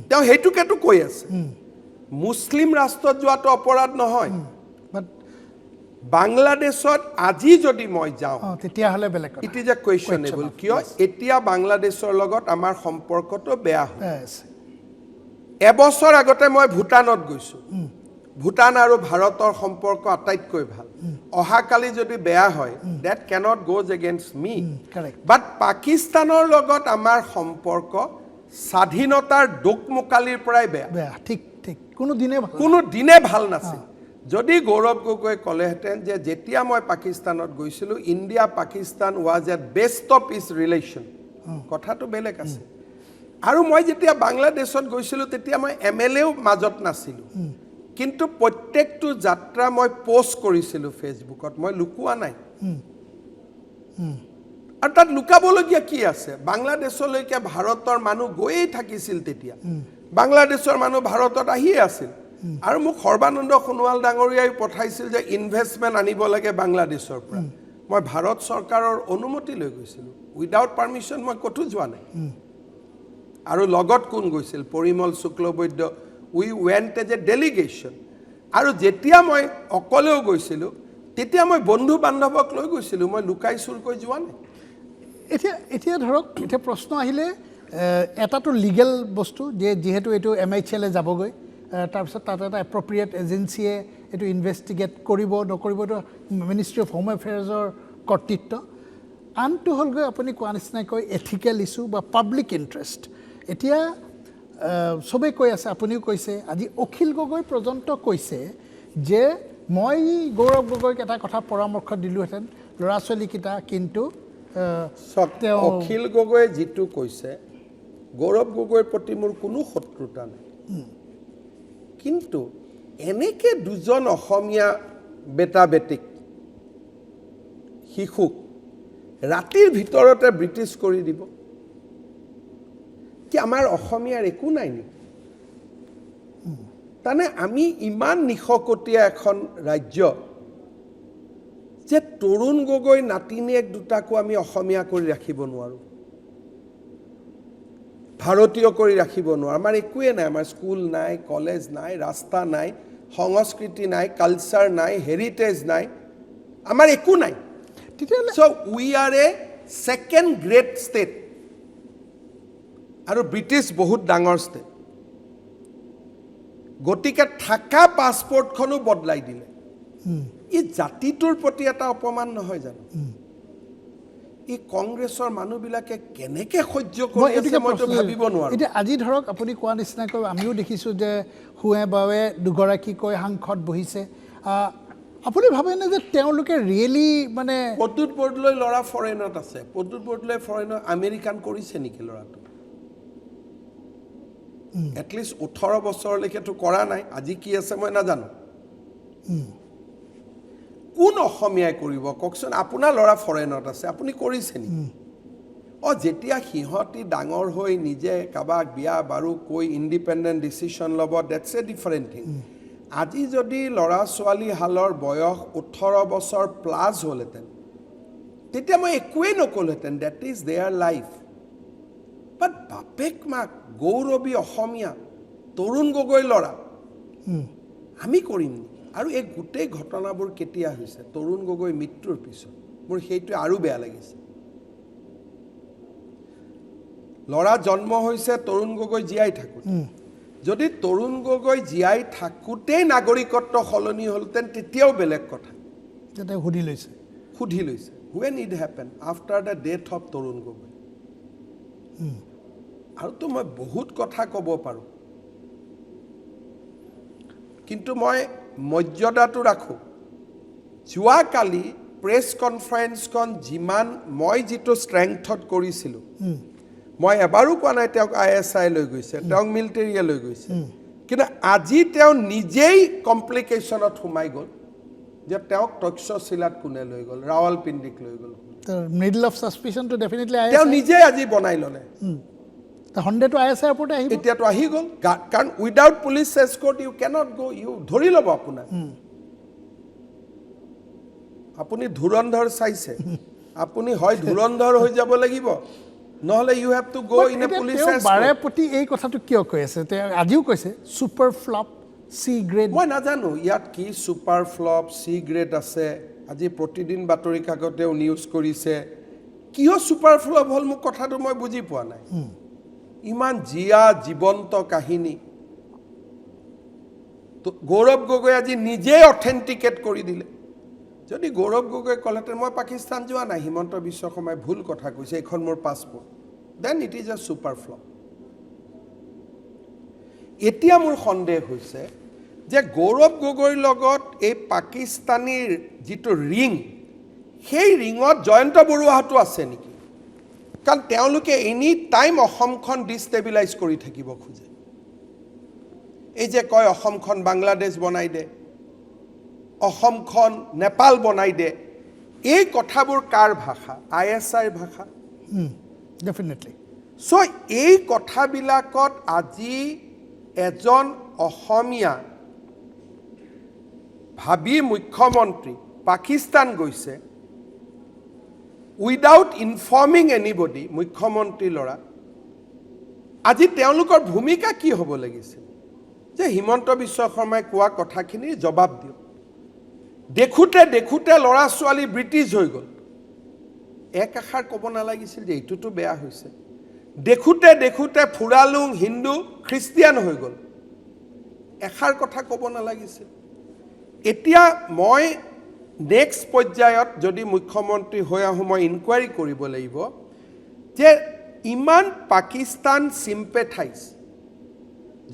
তেওঁ সেইটোকেতো কৈ আছে মুছলিম ৰাষ্ট্ৰত যোৱাটো অপৰাধ নহয় বাংলাদেশত আজি যদি মই যাওঁ তেতিয়াহ'লে বেলেগ ইট ইজ এ কুৱেশ্যনেবল কিয় এতিয়া বাংলাদেশৰ লগত আমাৰ সম্পৰ্কটো বেয়া হৈ আছে এবছৰ আগতে মই ভূটানত গৈছোঁ ভূটান আৰু ভাৰতৰ সম্পৰ্ক আটাইতকৈ ভাল অহাকালি যদি বেয়া হয় ডেট কেনট গোজ এগেইনষ্ট মি বাট পাকিস্তানৰ লগত আমাৰ সম্পৰ্ক স্বাধীনতাৰ দোকমোকালিৰ পৰাই বেয়া ঠিক ঠিক কোনো দিনে ভাল নাছিল যদি গৌৰৱ গগৈ ক'লেহেঁতেন যে যেতিয়া মই পাকিস্তানত গৈছিলোঁ India Pakistan was a best of is relation কথাটো বেলেগ আছে আৰু মই যেতিয়া বাংলাদেশত গৈছিলোঁ তেতিয়া মই MLAও মাজত নাছিলোঁ কিন্তু প্ৰত্যেকটো যাত্ৰা মই পোষ্ট কৰিছিলোঁ ফেচবুকত মই লুকুৱা নাই আৰু তাত লুকাবলগীয়া কি আছে বাংলাদেশলৈকে ভাৰতৰ মানুহ গৈয়ে থাকিছিল তেতিয়া বাংলাদেশৰ মানুহ ভাৰতত আহিয়ে আছিল আৰু মোক সৰ্বানন্দ সোণোৱাল ডাঙৰীয়াই পঠাইছিল যে ইনভেষ্টমেণ্ট আনিব লাগে বাংলাদেশৰ পৰা মই ভাৰত চৰকাৰৰ অনুমতি লৈ গৈছিলোঁ উইদাউট পাৰ্মিশ্যন মই ক'তো যোৱা নাই আৰু লগত কোন গৈছিল পৰিমল শুক্লবৈদ্য উই ৱেণ্ট এজ এ ডেলিগেশ্যন আৰু যেতিয়া মই অকলেও গৈছিলোঁ তেতিয়া মই বন্ধু বান্ধৱক লৈ গৈছিলোঁ মই লুকাই চুৰকৈ যোৱা নাই এতিয়া ধৰক এতিয়া প্ৰশ্ন আহিলে এটাটো লিগেল বস্তু যে যিহেতু এইটো MHL যাবগৈ তাৰপিছত তাত এটা এপ্ৰপ্ৰিয়েট এজেঞ্চিয়ে এইটো ইনভেষ্টিগেট কৰিব নকৰিব এইটো মিনিষ্ট্ৰী অফ হোম এফেয়াৰ্ছৰ কৰ্তৃত্ব আনটো হ'লগৈ আপুনি কোৱা নিচিনাকৈ এথিকেল ইছ্যু বা পাব্লিক ইণ্টাৰেষ্ট এতিয়া চবেই কৈ আছে আপুনিও কৈছে আজি অখিল গগৈ পৰ্যন্ত কৈছে যে মই গৌৰৱ গগৈক এটা কথা পৰামৰ্শ দিলোহেঁতেন ল'ৰা ছোৱালীকেইটা কিন্তু অখিল গগৈয়ে যিটো কৈছে গৌৰৱ গগৈৰ প্ৰতি মোৰ কোনো শত্ৰুতা নাই কিন্তু এনেকে দুজন অসমীয়া বেটা বেটিক শিশুক ৰাতিৰ ভিতৰতে ব্ৰিটিছ কৰি দিব কি আমাৰ অসমীয়াৰ একো নাই নেকি তাৰমানে আমি ইমান নিশকতীয়া এখন ৰাজ্য যে তৰুণ গগৈ নাতিনীয়েক দুটাকো আমি অসমীয়া কৰি ৰাখিব নোৱাৰোঁ ভাৰতীয় কৰি ৰাখিব নোৱাৰোঁ আমাৰ একোৱে নাই আমাৰ স্কুল নাই কলেজ নাই ৰাস্তা নাই সংস্কৃতি নাই কালচাৰ নাই হেৰিটেজ নাই আমাৰ একো নাই so' we are a second great state আৰু ব্ৰিটিছ বহুত ডাঙৰ ষ্টেট গতিকে থাকা পাছপৰ্টখনো বদলাই দিলে এই জাতিটোৰ প্ৰতি এটা অপমান নহয় জানো এই কংগ্ৰেছৰ মানুহবিলাকে কেনেকৈ সহ্য কৰি আছে মইতো ভাবিব নোৱাৰোঁ এতিয়া আজি ধৰক আপুনি কোৱা নিচিনাকৈ আমিও দেখিছোঁ যে হুৱে বাৱে দুগৰাকীকৈ সাংসদ বহিছে আপুনি ভাবেনে যে তেওঁলোকে ৰিয়েলি মানে প্ৰদ্যুৎ বৰদলৈ ল'ৰা ফৰেইনত আছে প্ৰদ্যুৎ বৰদলৈ ফৰেইনত আমেৰিকান কৰিছে নেকি ল'ৰাটো এটলিষ্ট 18 বছৰলৈকেতো কৰা নাই আজি কি আছে মই নাজানো কোন অসমীয়াই কৰিব কওকচোন আপোনাৰ ল'ৰা ফৰেইনত আছে আপুনি কৰিছে নেকি যেতিয়া সিহঁতি ডাঙৰ হৈ নিজে কাবাক বিয়া বাৰু কৈ ইণ্ডিপেণ্ডেণ্ট ডিচিশ্যন ল'ব ডেটছ এ ডিফাৰেণ্ট থিং আজি যদি ল'ৰা ছোৱালী হালৰ বয়স 18 বছৰ প্লাছ হ'লহেঁতেন তেতিয়া মই একোৱেই নক'লোহেঁতেন ডেট ইজ দেয়াৰ লাইফ বাট বাপেক মাক গৌৰৱী অসমীয়া তৰুণ গগৈ ল'ৰা আমি কৰিম নেকি আৰু এই গোটেই ঘটনাবোৰ কেতিয়া হৈছে তৰুণ গগৈ মৃত্যুৰ পিছত মোৰ সেইটোৱে আৰু বেয়া লাগিছে ল'ৰা জন্ম হৈছে তৰুণ গগৈ জীয়াই থাকোঁতে যদি তৰুণ গগৈ জীয়াই থাকোঁতেই নাগৰিকত্ব সলনি হ'লহেঁতেন তেতিয়াও বেলেগ কথা যাতে সুধি লৈছে when it happen after the death of Tarun Gogoi আৰুতো মই বহুত কথা ক'ব পাৰোঁ কিন্তু মই মৰ্যাদাটো ৰাখোঁ যোৱাকালি প্ৰেছ কনফাৰেন্সখন যিমান মই যিটো ষ্ট্ৰেংথত কৰিছিলোঁ মই এবাৰো কোৱা নাই তেওঁক ISI লৈ গৈছে তেওঁক মিলিটেৰীয়ে লৈ গৈছে কিন্তু আজি তেওঁ নিজেই কমপ্লিকেশ্যনত সোমাই গ'ল যে তেওঁক তক্ষশিলাত কোনে লৈ গ'ল ৰাৱলপিণ্ডিক লৈ গ'ল মিডল অফ ছাছপিচনটো ডেফিনেটলি তেওঁ নিজে আজি বনাই ল'লে সন্দেহটো ISI ওপৰতে আহিব এতিয়াতো আহি গ'ল কাৰণ without police escort you cannot go' you ধৰি ল'ব আপোনাক আপুনি ধুৰন্ধৰ চাইছে আপুনি হয় ধুৰন্ধৰ হৈ যাব লাগিব নহ'লে ইউ হেভ টু গ' ইন এ পুলিচ এস্কৰ্ট বাৰে প্ৰতি এই কথাটো কিয় কৈ আছে তেওঁ আজিও কৈছে ছুপাৰ ফ্লপ চি গ্ৰেড মই নাজানো ইয়াত কি ছুপাৰ ফ্লপ চি গ্ৰেড আছে আজি প্ৰতিদিন বাতৰি কাকতেও নিউজ কৰিছে কিয় ছুপাৰ ফ্লপ হ'ল মোক কথাটো মই বুজি পোৱা নাই ইমান জীয়া জীৱন্ত কাহিনী গৌৰৱ গগৈ আজি নিজে অথেণ্টিকেট কৰি দিলে যদি গৌৰৱ গগৈ ক'লেহেঁতেন মই পাকিস্তান যোৱা নাই হিমন্ত বিশ্ব শৰ্মাই ভুল কথা কৈছে এইখন মোৰ passport then it is a super flop এতিয়া মোৰ সন্দেহ হৈছে যে গৌৰৱ গগৈৰ লগত এই পাকিস্তানীৰ যিটো ৰিং সেই ৰিঙত জয়ন্ত বৰুৱাহঁতো আছে নেকি কাৰণ তেওঁলোকে এনি টাইম অসমখন ডিষ্টেবিলাইজ কৰি থাকিব খোজে এই যে কয় অসমখন বাংলাদেশ বনাই দে অসমখন নেপাল বনাই দে এই কথাবোৰ কাৰ ভাষা? ISIৰ ভাষা। ডেফিনেটলি সো এই কথাবিলাকত আজি এজন অসমীয়া ভাবি মুখ্যমন্ত্ৰী পাকিস্তান গৈছে উইদাউট ইনফৰ্মিং এনিবডি, মুখ্যমন্ত্ৰী ল'ৰা। আজি তেওঁলোকৰ ভূমিকা কি হ'ব লাগিছিল যে হিমন্ত বিশ্ব শৰ্মাই কোৱা কথাখিনিৰ জবাব দিয়ক। দেখোঁতে দেখোঁতে ল'ৰা ছোৱালী ব্ৰিটিছ হৈ গ'ল, এক এষাৰ ক'ব নালাগিছিল যে এইটোতো বেয়া হৈছে। দেখোঁতে দেখোঁতে ফুৰালুং হিন্দু খ্ৰীষ্টিয়ান হৈ গ'ল, এষাৰ কথা ক'ব নালাগিছিল। এতিয়া মই নেক্সট পৰ্যায়ত যদি মুখ্যমন্ত্ৰী হৈ আহোঁ, মই ইনকুৱাৰী কৰিব লাগিব যে ইমান পাকিস্তান চিম্পেথাইজ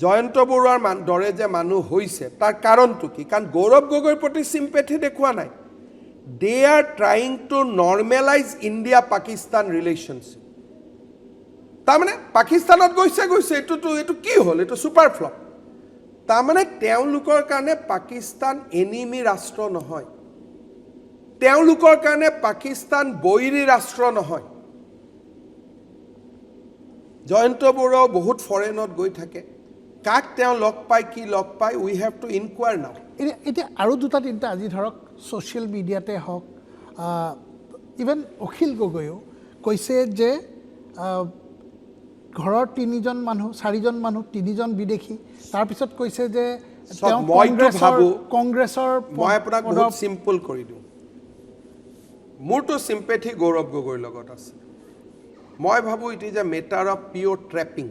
জয়ন্ত বৰুৱাৰ দৰে যে মানুহ হৈছে তাৰ কাৰণটো কি? কাৰণ গৌৰৱ গগৈৰ প্ৰতি চিম্পেথি দেখুওৱা নাই। They are trying to normalise India Pakistan relationship. তাৰমানে পাকিস্তানত গৈছে এইটো কি হ'ল? এইটো ছুপাৰ ফ্লপ। তাৰমানে তেওঁলোকৰ কাৰণে পাকিস্তান এনিমি ৰাষ্ট্ৰ নহয়, তেওঁলোকৰ কাৰণে পাকিস্তান বৈৰী ৰাষ্ট্ৰ নহয়। জয়ন্ত বৰুৱাও বহুত ফৰেনত গৈ থাকে, কাক তেওঁ লগ পায়, কি লগ পায়, উই হেভ টু ইনকুৱায়াৰ নাও। এতিয়া আৰু দুটা তিনিটা আজি ধৰক ছ'চিয়েল মিডিয়াতে হওক, ইভেন অখিল গগৈও কৈছে যে ঘৰৰ 3জন মানুহ 4জন মানুহ 3জন বিদেশী। তাৰপিছত কৈছে যে তেওঁ কংগ্ৰেছৰ মই আপোনাক বহুত চিম্পল কৰি দিওঁ। মোৰতো চিম্পেথি গৌৰৱ গগৈৰ লগত আছে। মই ভাবোঁ it is a matter of pure trapping.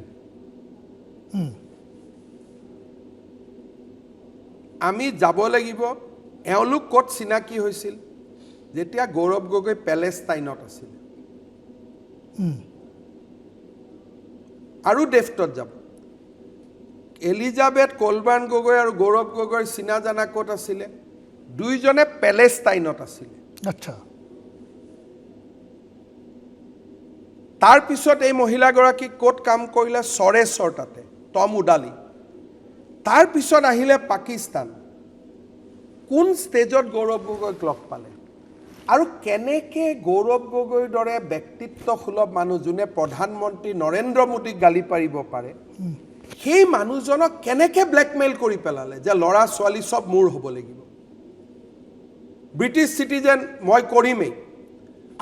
আমি যাব লাগিব। এওঁলোক ক'ত চিনাকি হৈছিল? যেতিয়া গৌৰৱ গগৈ পেলেষ্টাইনত আছিল। আৰু ডেফটত যাব। এলিজাবেথ কলবাৰ্ণ গগৈ আৰু গৌৰৱ গগৈৰ চিনা জানা ক'ত আছিলে? দুইজনে পেলেষ্টাইনত আছিলে। আচ্ছা। তাৰপিছত এই মহিলাগৰাকী ক'ত কাম কৰিলে? চৰেশ্বৰ, তাতে টম উডালি। তাৰপিছত আহিলে পাকিস্তান। কোন ষ্টেজত গৌৰৱ গগৈক লগ পালে? আৰু কেনেকৈ গৌৰৱ গগৈৰ দৰে ব্যক্তিত্বসুলভ মানুহ, যোনে প্ৰধানমন্ত্ৰী নৰেন্দ্ৰ মোদীক গালি পাৰিব পাৰে, সেই মানুহজনক কেনেকৈ ব্লেকমেইল কৰি পেলালে যে ল'ৰা ছোৱালী চব মোৰ হ'ব লাগিব, ব্ৰিটিছ চিটিজেন মই কৰিমেই,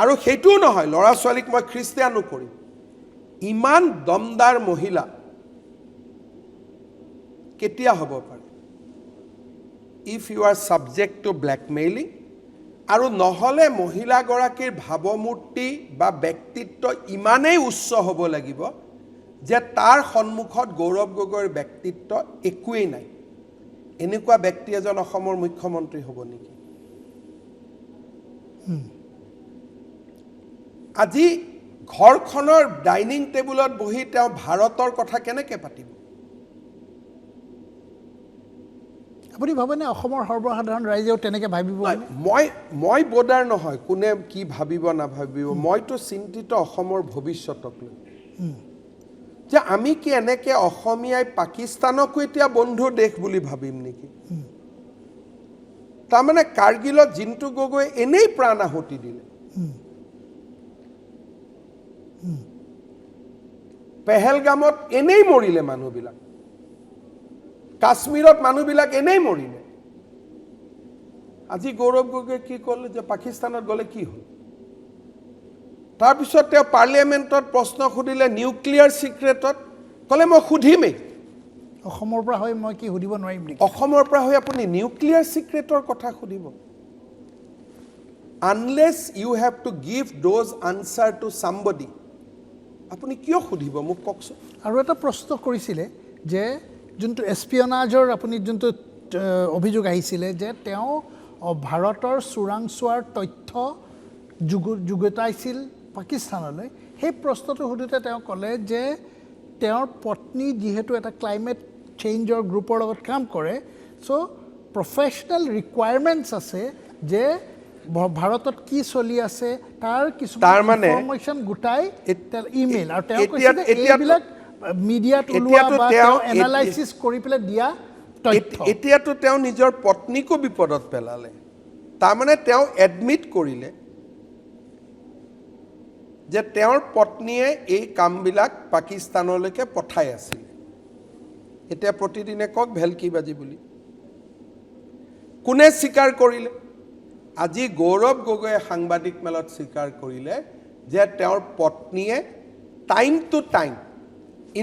আৰু সেইটোও নহয় ল'ৰা ছোৱালীক মই খ্ৰীষ্টিয়ানো কৰিম। ইমান দমদাৰ মহিলা কেতিয়া হ'ব পাৰে? If you are subject to blackmailing. আৰু নহ'লে মহিলাগৰাকীৰ ভাৱমূৰ্তি বা ব্যক্তিত্ব ইমানেই উচ্চ হ'ব লাগিব যে তাৰ সন্মুখত গৌৰৱ গগৈৰ ব্যক্তিত্ব একোৱেই নাই। এনেকুৱা ব্যক্তি এজন অসমৰ মুখ্যমন্ত্ৰী হ'ব নেকি? আজি ঘৰখনৰ ডাইনিং টেবুলত বহি তেওঁ ভাৰতৰ কথা কেনেকৈ পাতিব? আপুনি ভাবেনে অসমৰ সৰ্বসাধাৰণ ৰাইজেও তেনেকৈ ভাবিব? মই বৰ্ডাৰ নহয় কোনে কি ভাবিব নাভাবিব। মইতো চিন্তিত অসমৰ ভৱিষ্যতক লৈ, যে আমি কি এনেকৈ অসমীয়াই পাকিস্তানকো এতিয়া বন্ধু দেশ বুলি ভাবিম নেকি? তাৰমানে কাৰ্গিলত জিন্তু গগৈ এনেই প্ৰাণ আহুতি দিলে, পেহেলগামত এনেই মৰিলে মানুহবিলাক, কাশ্মীৰত মানুহবিলাক এনেই মৰিলে। আজি গৌৰৱ গগৈ কি ক'লে যে পাকিস্তানত গ'লে কি হ'ল? তাৰপিছত তেওঁ পাৰ্লিয়ামেণ্টত প্ৰশ্ন সুধিলে নিউক্লিয়াৰ ছিক্ৰেটত, ক'লে মই সুধিমেই। অসমৰ পৰা হৈ মই কি সুধিব নোৱাৰিম নেকি? অসমৰ পৰা হৈ আপুনি নিউক্লিয়াৰ ছিক্ৰেটৰ কথা সুধিব? Unless you have to give those answer to somebody, আপুনি কিয় সুধিব মোক কওকচোন? আৰু এটা প্ৰশ্ন কৰিছিলে যে যোনটো এছপিয়নাজৰ আপুনি যোনটো অভিযোগ আহিছিলে যে তেওঁ ভাৰতৰ চোৰাংচোৱাৰ তথ্য যুগুতাইছিল পাকিস্তানলৈ, সেই প্ৰশ্নটো সুধোতে তেওঁ ক'লে যে তেওঁৰ পত্নী যিহেতু এটা ক্লাইমেট চেঞ্জৰ গ্ৰুপৰ লগত কাম কৰে, চ' প্ৰফেশ্যনেল ৰিকুৱাৰমেণ্টছ আছে যে ভাৰতত কি চলি আছে তাৰ কিছুমান ইনফৰমেশ্যন গোটাই ইমেইল, আৰু তেওঁ কৈছে যে এইবিলাক মিডিয়াত ওলোৱা বা তেওঁ এনালাইচিছ কৰি পেলাই দিয়া তথ্য। এতিয়াতো তেওঁ নিজৰ পত্নীকো বিপদত পেলালে। তাৰমানে তেওঁ এডমিট কৰিলে যে তেওঁৰ পত্নীয়ে এই কামবিলাক পাকিস্তানলৈকে পঠাই আছিল এতিয়া প্ৰতিদিনে কক ভেলকিবাজি বুলি কোনে স্বীকাৰ কৰিলে আজি গৌৰৱ গগৈয়ে সাংবাদিক মেলত স্বীকাৰ কৰিলে যে তেওঁৰ পত্নীয়ে টাইম টু টাইম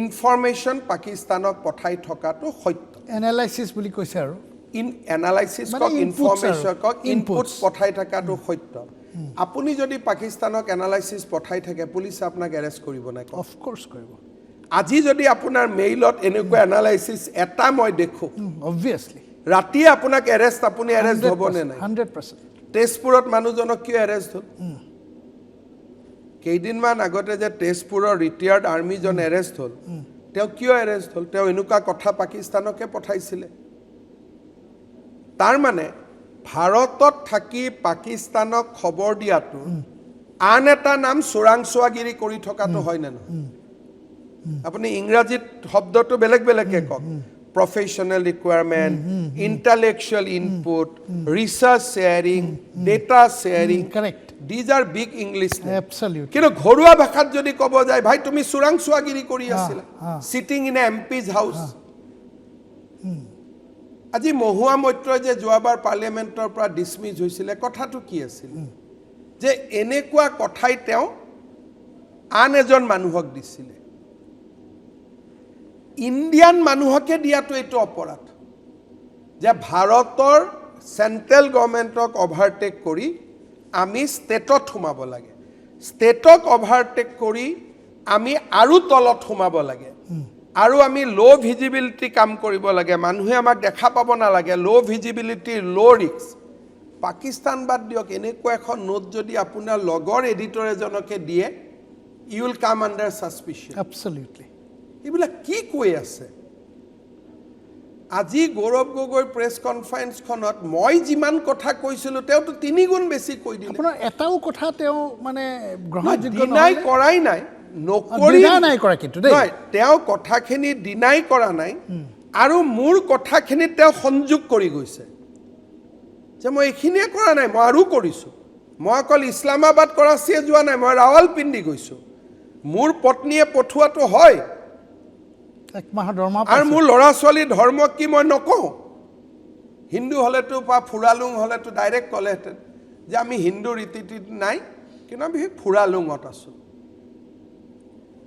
ইনফৰমেশ্যন পাকিস্তানক পঠাই থকাটো সত্য এনালাইসিস বুলি কৈছে আৰু এনালাইসিস মানে কক inputs ইনফৰমেশ্যন আৰু, কক ইনপুট inputs। পঠাই থকাটো সত্য আপুনি যদি পাকিস্তানক এনালাইসিস পঠাই থাকে পুলিচে আপোনাক এৰেষ্ট কৰিব নাই অফ কোৰ্স কৰিব আজি যদি আপোনাৰ মেইলত এনেকুৱা এনালাইসিস এটা মই দেখো অবভিয়াসলি ৰাতি আপোনাক এৰেষ্ট আপুনি এৰেষ্ট হ'ব নে নাই 100% তেজপুৰত মানুহজনক কিয় এৰেষ্ট হ'ল কেইদিনমান আগতে যে তেজপুৰৰ ৰিটায়াৰ্ড আৰ্মিজন এৰেষ্ট হ'ল তেওঁ কিয় এৰেষ্ট হ'ল তেওঁ এনেকুৱা কথা পাকিস্তানকে পঠাইছিলে তাৰ মানে ভাৰতত থাকি পাকিস্তানক খবৰ দিয়াটো আন এটা নাম চোৰাংচোৱাগিৰি কৰি থকাটো হয় নে নহয় আপুনি ইংৰাজীত শব্দটো বেলেগ বেলেগকে কওক professional requirement, intellectual input, research sharing, data sharing. Correct. These are big English names. Absolutely. কিন্তু ঘৰুৱা ভাষাত যদি ক'ব যায় ভাই তুমি চোৰাংচোৱাগিৰি কৰি আছিলা sitting in a MP's house. আজি মহুৱা মৈত্ৰই যে যোৱাবাৰ পাৰ্লিয়ামেণ্টৰ পৰা ডিছমিছ হৈছিলে কথাটো কি আছিল যে এনেকুৱা কথাই তেওঁ আন এজন মানুহক দিছিলে ইণ্ডিয়ান মানুহকে দিয়াটো এইটো অপৰাধ যে ভাৰতৰ চেণ্ট্ৰেল গভৰ্ণমেণ্টক অভাৰটেক কৰি আমি ষ্টেটত সোমাব লাগে ষ্টেটক অভাৰটেক কৰি আমি আৰু তলত সোমাব লাগে আৰু আমি ল' ভিজিবিলিটি কাম কৰিব লাগে মানুহে আমাক দেখা পাব নালাগে ল' ভিজিবিলিটি ল' ৰিস্ক পাকিস্তান বাদ দিয়ক এনেকুৱা এখন নোট যদি আপোনাৰ লগৰ এডিটৰ এজনকে দিয়ে you will come under suspicion Absolutely. এইবিলাক কি কৈ আছে আজি গৌৰৱ গগৈ প্ৰেছ কনফাৰেন্সখনত মই যিমান কথা কৈছিলোঁ তেওঁতো 3 গুণ বেছি কৈ দিলে আপোনাৰ এটাও কথা তেওঁ মানে গ্ৰহণযোগ্য ডিনাই নহয় কৰাই নাই নকৰি নাই কৰা কিন্তু দেই নহয় তেওঁ কথাখিনি ডিনাই কৰা নাই আৰু মোৰ কথাখিনি তেওঁ সংযোগ কৰি গৈছে যে মই এইখিনিয়ে কৰা নাই মই আৰু কৰিছোঁ মই অকল ইছলামাবাদ কৰাচিয়ে যোৱা নাই মই ৰাৱালপিণ্ডি গৈছোঁ মোৰ পত্নীয়ে পঠোৱাটো হয় এক মাহৰ দৰমহা আৰু মোৰ ল'ৰা ছোৱালী ধৰ্ম কি মই নকওঁ হিন্দু হ'লেতো বা ফুৰালুং হ'লেতো ডাইৰেক্ট ক'লেহেঁতেন যে আমি হিন্দু ৰীতিত নাই কিন্তু আমি ফুৰালুঙত আছোঁ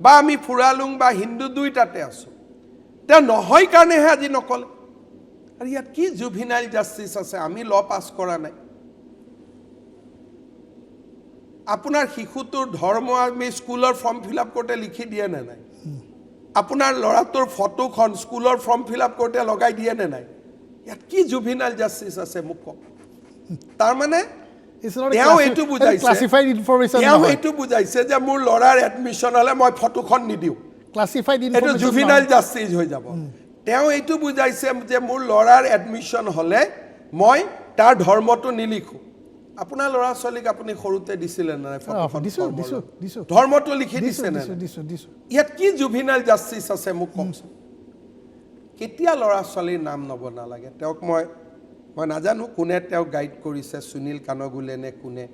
বা আমি ফুৰালুং বা হিন্দু দুইটাতে আছোঁ তেওঁ নহয় কাৰণেহে আজি নক'লে আৰু ইয়াত কি জুভিনাইল জাষ্টিছ আছে আমি ল পাছ কৰা নাই আপোনাৰ শিশুটোৰ ধৰ্ম আমি স্কুলৰ ফৰ্ম ফিল আপ কৰোঁতে লিখি দিয়ে নে নাই আপোনাৰ ল'ৰাটোৰ ফটোখন স্কুলৰ ফৰ্ম ফিল আপ কৰোঁতে লগাই দিয়ে নে নাই ইয়াত কি জুভিনাইল জাষ্টিছ আছে মোক কওক তাৰমানে তেওঁ এইটো বুজাইছে ক্লাছিফাইড ইনফৰমেশ্যন তেওঁ এইটো বুজাইছে যে মোৰ ল'ৰাৰ এডমিশ্যন হ'লে মই ফটোখন নিদিওঁ ক্লাছিফাইড এইটো ইনফৰমেশ্যন জুভিনাইল জাষ্টিছ হৈ যাব তেওঁ এইটো বুজাইছে যে মোৰ ল'ৰাৰ এডমিশ্যন হ'লে মই তাৰ ধৰ্মটো নিলিখোঁ আপোনাৰ ল'ৰা ছোৱালীক আপুনি সৰুতে দিছিলে নাই দিছো ধৰ্মটো লিখি দিছে নে দিছো ইয়াত কি জুভিনাইল জাষ্টিছ আছে মোক কওকচোন কেতিয়া ল'ৰা ছোৱালীৰ নাম ল'ব নালাগে তেওঁক মই নাজানো কোনে তেওঁক গাইড কৰিছে সুনীল কানগুলে নে কোনে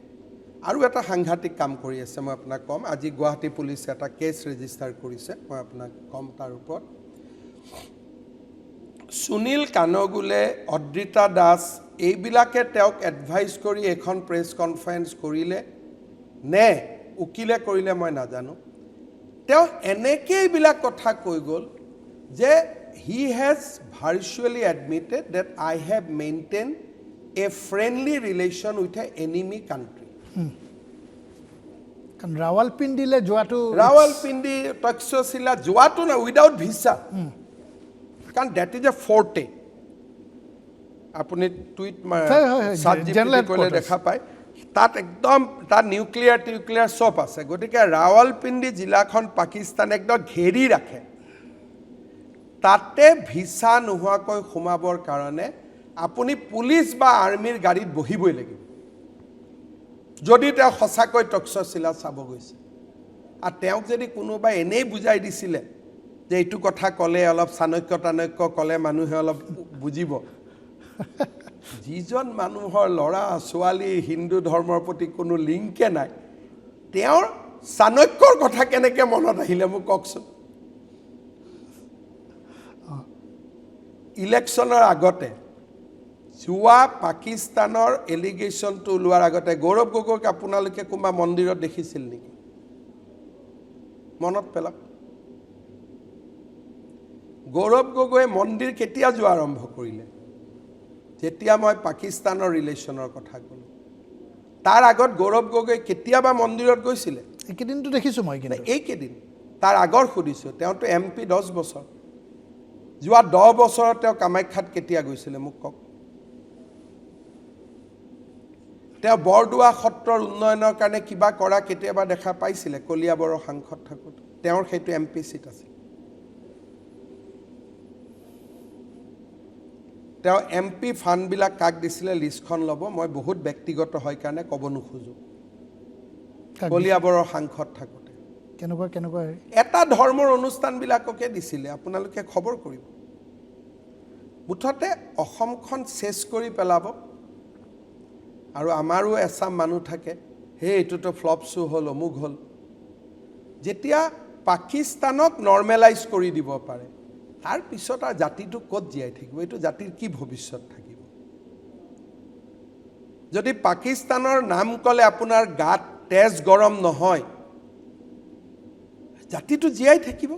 আৰু এটা সাংঘাতিক কাম কৰি আছে মই আপোনাক ক'ম আজি গুৱাহাটী পুলিচে এটা কেছ ৰেজিষ্টাৰ কৰিছে মই আপোনাক ক'ম তাৰ ওপৰত সুনীল কানগুলে অদ্ৰিতা দাস এইবিলাকে তেওঁক এডভাইচ কৰি এখন প্ৰেছ কনফাৰেন্স কৰিলে নে উকিলে কৰিলে মই নাজানো তেওঁ এনেকৈ এইবিলাক কথা কৈ গ'ল যে he has virtually admitted that I have maintained a friendly relation with an enemy country. কাৰণ ৰাৱালপিণ্ডিলে যোৱাটো ৰাৱালপিণ্ডি তক্ষশিলা যোৱাটো না উইদাউট ভিছা কাৰণ ডেট ইজ এ ফৰ্টে আপুনি টুইট কৰিলে দেখা পায় তাত একদম তাত নিউক্লিয়াৰ চব আছে গতিকে ৰাৱালপিণ্ডি জিলাখন পাকিস্তান একদম ঘেৰি ৰাখে তাতে ভিছা নোহোৱাকৈ সোমাবৰ কাৰণে আপুনি পুলিচ বা আৰ্মিৰ গাড়ীত বহিবই লাগিব যদি তেওঁ সঁচাকৈ তক্ষশিলা চাব গৈছে আৰু তেওঁক যদি কোনোবাই এনেই বুজাই দিছিলে যে এইটো কথা ক'লে অলপ চাণক্য ক'লে মানুহে অলপ বুজিব যিজন মানুহৰ ল'ৰা ছোৱালী হিন্দু ধৰ্মৰ প্ৰতি কোনো লিংকে নাই তেওঁৰ চাণক্যৰ কথা কেনেকৈ মনত আহিলে মোক কওকচোন ইলেকশ্যনৰ আগতে যোৱা পাকিস্তানৰ এলিগেশ্যনটো ওলোৱাৰ আগতে গৌৰৱ গগৈক আপোনালোকে কোনোবা মন্দিৰত দেখিছিল নেকি মনত পেলাওক গৌৰৱ গগৈয়ে মন্দিৰ কেতিয়া যোৱা আৰম্ভ কৰিলে যেতিয়া মই পাকিস্তানৰ ৰিলেশ্যনৰ কথা ক'লোঁ তাৰ আগত গৌৰৱ গগৈ কেতিয়াবা মন্দিৰত গৈছিলে এইকেইদিনটো দেখিছোঁ মই কিন্তু এইকেইদিন তাৰ আগৰ সুধিছোঁ তেওঁতো MP 10 বছৰ যোৱা 10 বছৰত তেওঁ কামাখ্যাত কেতিয়া গৈছিলে মোক কওক তেওঁ বৰদোৱা সত্ৰৰ উন্নয়নৰ কাৰণে কিবা কৰা কেতিয়াবা দেখা পাইছিলে কলিয়াবৰৰ সাংসদ থাকোঁতে তেওঁৰ সেইটো MP চিট আছিল তেওঁ MP ফাণ্ডবিলাক কাক দিছিলে লিষ্টখন ল'ব মই বহুত ব্যক্তিগত হয় কাৰণে ক'ব নোখোজোঁ কলিয়াবৰৰ সাংসদ থাকোঁতে কেনেকুৱা এটা ধৰ্মৰ অনুষ্ঠানবিলাককে দিছিলে আপোনালোকে খবৰ কৰিব মুঠতে অসমখন চেছ কৰি পেলাব আৰু আমাৰো এছাম মানুহ থাকে হে এইটোতো ফ্লপ শ্ব' হ'ল অমুক হ'ল যেতিয়া পাকিস্তানক নৰ্মেলাইজ কৰি দিব পাৰে তাৰ পিছত আৰু জাতিটো ক'ত জীয়াই থাকিব এইটো জাতিৰ কি ভৱিষ্যত থাকিব যদি পাকিস্তানৰ নাম ক'লে আপোনাৰ গাত তেজ গৰম নহয় জাতিটো জীয়াই থাকিব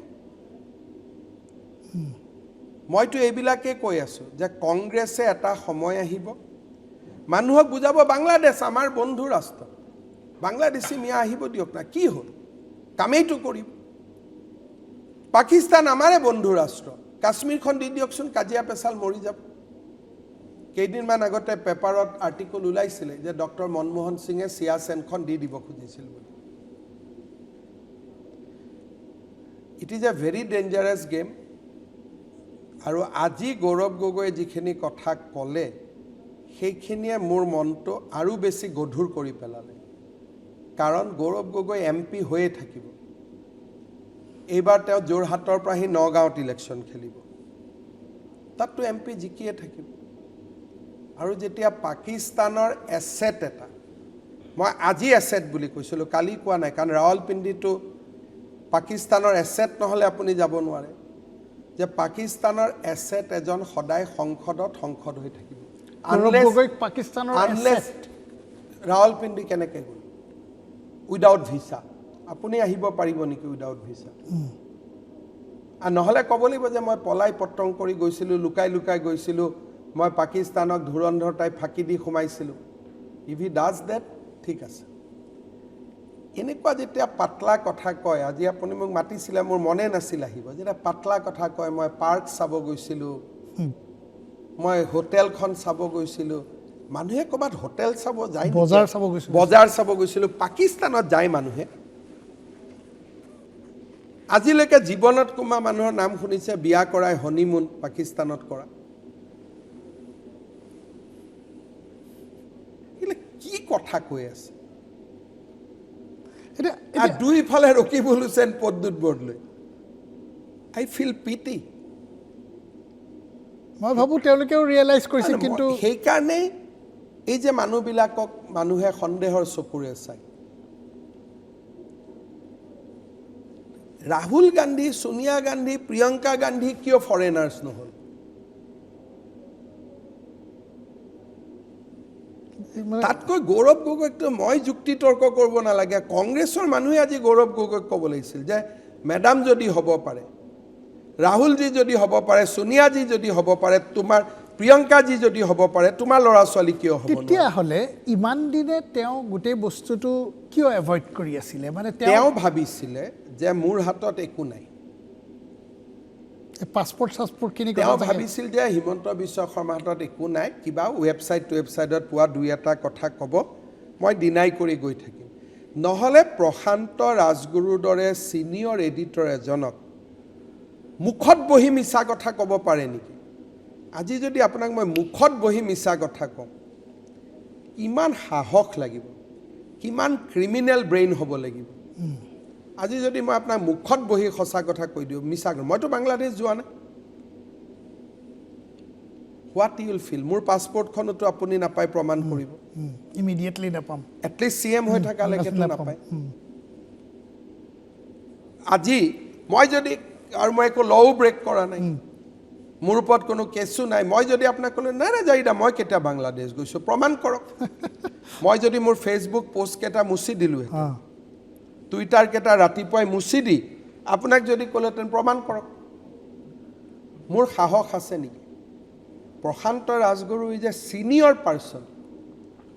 মইতো এইবিলাকে কৈ আছোঁ যে কংগ্ৰেছে এটা সময় আহিব মানুহক বুজাব বাংলাদেশ আমাৰ বন্ধু ৰাষ্ট্ৰ বাংলাদেশী মিয়া আহিব দিয়ক না কি হ'ল কামেইটো কৰিব পাকিস্তান আমাৰে বন্ধু ৰাষ্ট্ৰ কাশ্মীৰখন দি দিয়কচোন কাজিয়া পেচাল মৰি যাব কেইদিনমান আগতে পেপাৰত আৰ্টিকল ওলাইছিলে যে ডক্টৰ মনমোহন সিঙে চিয়াচেনখন দি দিব খুজিছিল বুলি it is A very dangerous game আৰু আজি গৌৰৱ গগৈয়ে যিখিনি কথা ক'লে সেইখিনিয়ে মোৰ মনটো আৰু বেছি গধুৰ কৰি পেলালে কাৰণ গৌৰৱ গগৈ MP হৈয়ে থাকিব এইবাৰ তেওঁ যোৰহাটৰ পৰা আহি নগাঁৱত ইলেকশ্যন খেলিব তাততো MP জিকিয়ে থাকিব আৰু যেতিয়া পাকিস্তানৰ এছেট এটা মই আজি এছেট বুলি কৈছিলোঁ কালি কোৱা নাই কাৰণ ৰাৱলপিণ্ডিটো পাকিস্তানৰ এছেট নহ'লে আপুনি যাব নোৱাৰে যে পাকিস্তানৰ এছেট এজন সদায় সংসদ হৈ থাকিব আনলেছ ৰাৱলপিণ্ডি কেনেকৈ গ'ল উইদাউট ভিছা আপুনি আহিব পাৰিব নেকি উইদাউট ভিছা আৰু নহ'লে ক'ব লাগিব যে মই পলাই পত্ৰং কৰি গৈছিলোঁ লুকাই গৈছিলোঁ মই পাকিস্তানক ধুৰন্ধৰ টাইপ ফাঁকি দি সোমাইছিলোঁ ইফ হি ডাজ ডেট ঠিক আছে এনেকুৱা যেতিয়া পাতলা কথা কয় আজি আপুনি মোক মাতিছিলে মোৰ মনে নাছিল আহিব যেতিয়া পাতলা কথা কয় মই পাৰ্ক চাব গৈছিলোঁ মই হোটেলখন চাব গৈছিলোঁ মানুহে ক'ৰবাত হোটেল চাব যায় বজাৰ চাব গৈছিলোঁ পাকিস্তানত যায় মানুহে আজিলৈকে জীৱনত কোনোবা মানুহৰ নাম শুনিছে বিয়া কৰাই হনিমুন পাকিস্তানত কৰা কি কথা কৈ আছে দুইফালে ৰকিবুল হুছেইন পদ্মুত বৰদলৈ আই ফিল পিটি মই ভাবোঁ তেওঁলোকেও ৰিয়েলাইজ কৰিছে কিন্তু সেইকাৰণে এই যে মানুহবিলাকক মানুহে সন্দেহৰ চকুৰে চায় ৰাহুল গান্ধী সোনিয়া গান্ধী প্ৰিয়ংকা গান্ধী কিয় ফৰেনাৰ্ছ নহ'ল তাতকৈ গৌৰৱ গগৈকতো মই যুক্তি তৰ্ক কৰিব নালাগে কংগ্ৰেছৰ মানুহে আজি গৌৰৱ গগৈক ক'ব লাগিছিল যে মেডাম যদি হ'ব পাৰে ৰাহুলজী যদি হ'ব পাৰে সোনিয়াজী যদি হ'ব পাৰে তোমাৰ প্ৰিয়ংকাজী যদি হ'ব পাৰে তোমাৰ ল'ৰা ছোৱালী কিয় হ'ব তেতিয়াহ'লে ইমান দিনে তেওঁ গোটেই বস্তুটো কিয় এভইড কৰি আছিলে মানে তেওঁ ভাবিছিলে যে মোৰ হাতত একো নাই পাছপৰ্টখিনি তেওঁ ভাবিছিল যে হিমন্ত বিশ্ব শৰ্মাৰ হাতত একো নাই কিবা ৱেবছাইটত পোৱা দুই এটা কথা ক'ব মই ডিনাই কৰি গৈ থাকিম নহ'লে প্ৰশান্ত ৰাজগুৰুৰ দৰে ছিনিয়ৰ এডিটৰ এজনক মুখত বহি মিছা কথা ক'ব পাৰে নেকি আজি যদি আপোনাক মই মুখত বহি মিছা কথা কওঁ কিমান সাহস লাগিব কিমান ক্ৰিমিনেল ব্ৰেইন হ'ব লাগিব আজি যদি মই আপোনাক মুখত বহি সঁচা কথা কৈ দিওঁ মিছা মইতো বাংলাদেশ যোৱা নাই হোৱাট ইউ উইল ফিল মোৰ পাছপৰ্টখনতো আপুনি নাপায় প্ৰমাণ কৰিব ইমিডিয়েটলি নাপাম এটলিষ্ট CM হৈ থকালৈকেতো নাপায় আজি মই যদি আৰু মই একো লও ব্ৰেক কৰা নাই মোৰ ওপৰত কোনো কেছও নাই মই যদি আপোনাক ক'লো নাই নাই জাৰিদা মই কেতিয়া বাংলাদেশ গৈছোঁ প্ৰমাণ কৰক মই যদি মোৰ ফেচবুক পোষ্ট কেইটা মুছি দিলোঁ টুইটাৰ কেইটা ৰাতিপুৱাই মুছি দি আপোনাক যদি ক'লেহেঁতেন প্ৰমাণ কৰক মোৰ সাহস আছে নেকি Prashanta Rajguru is a senior person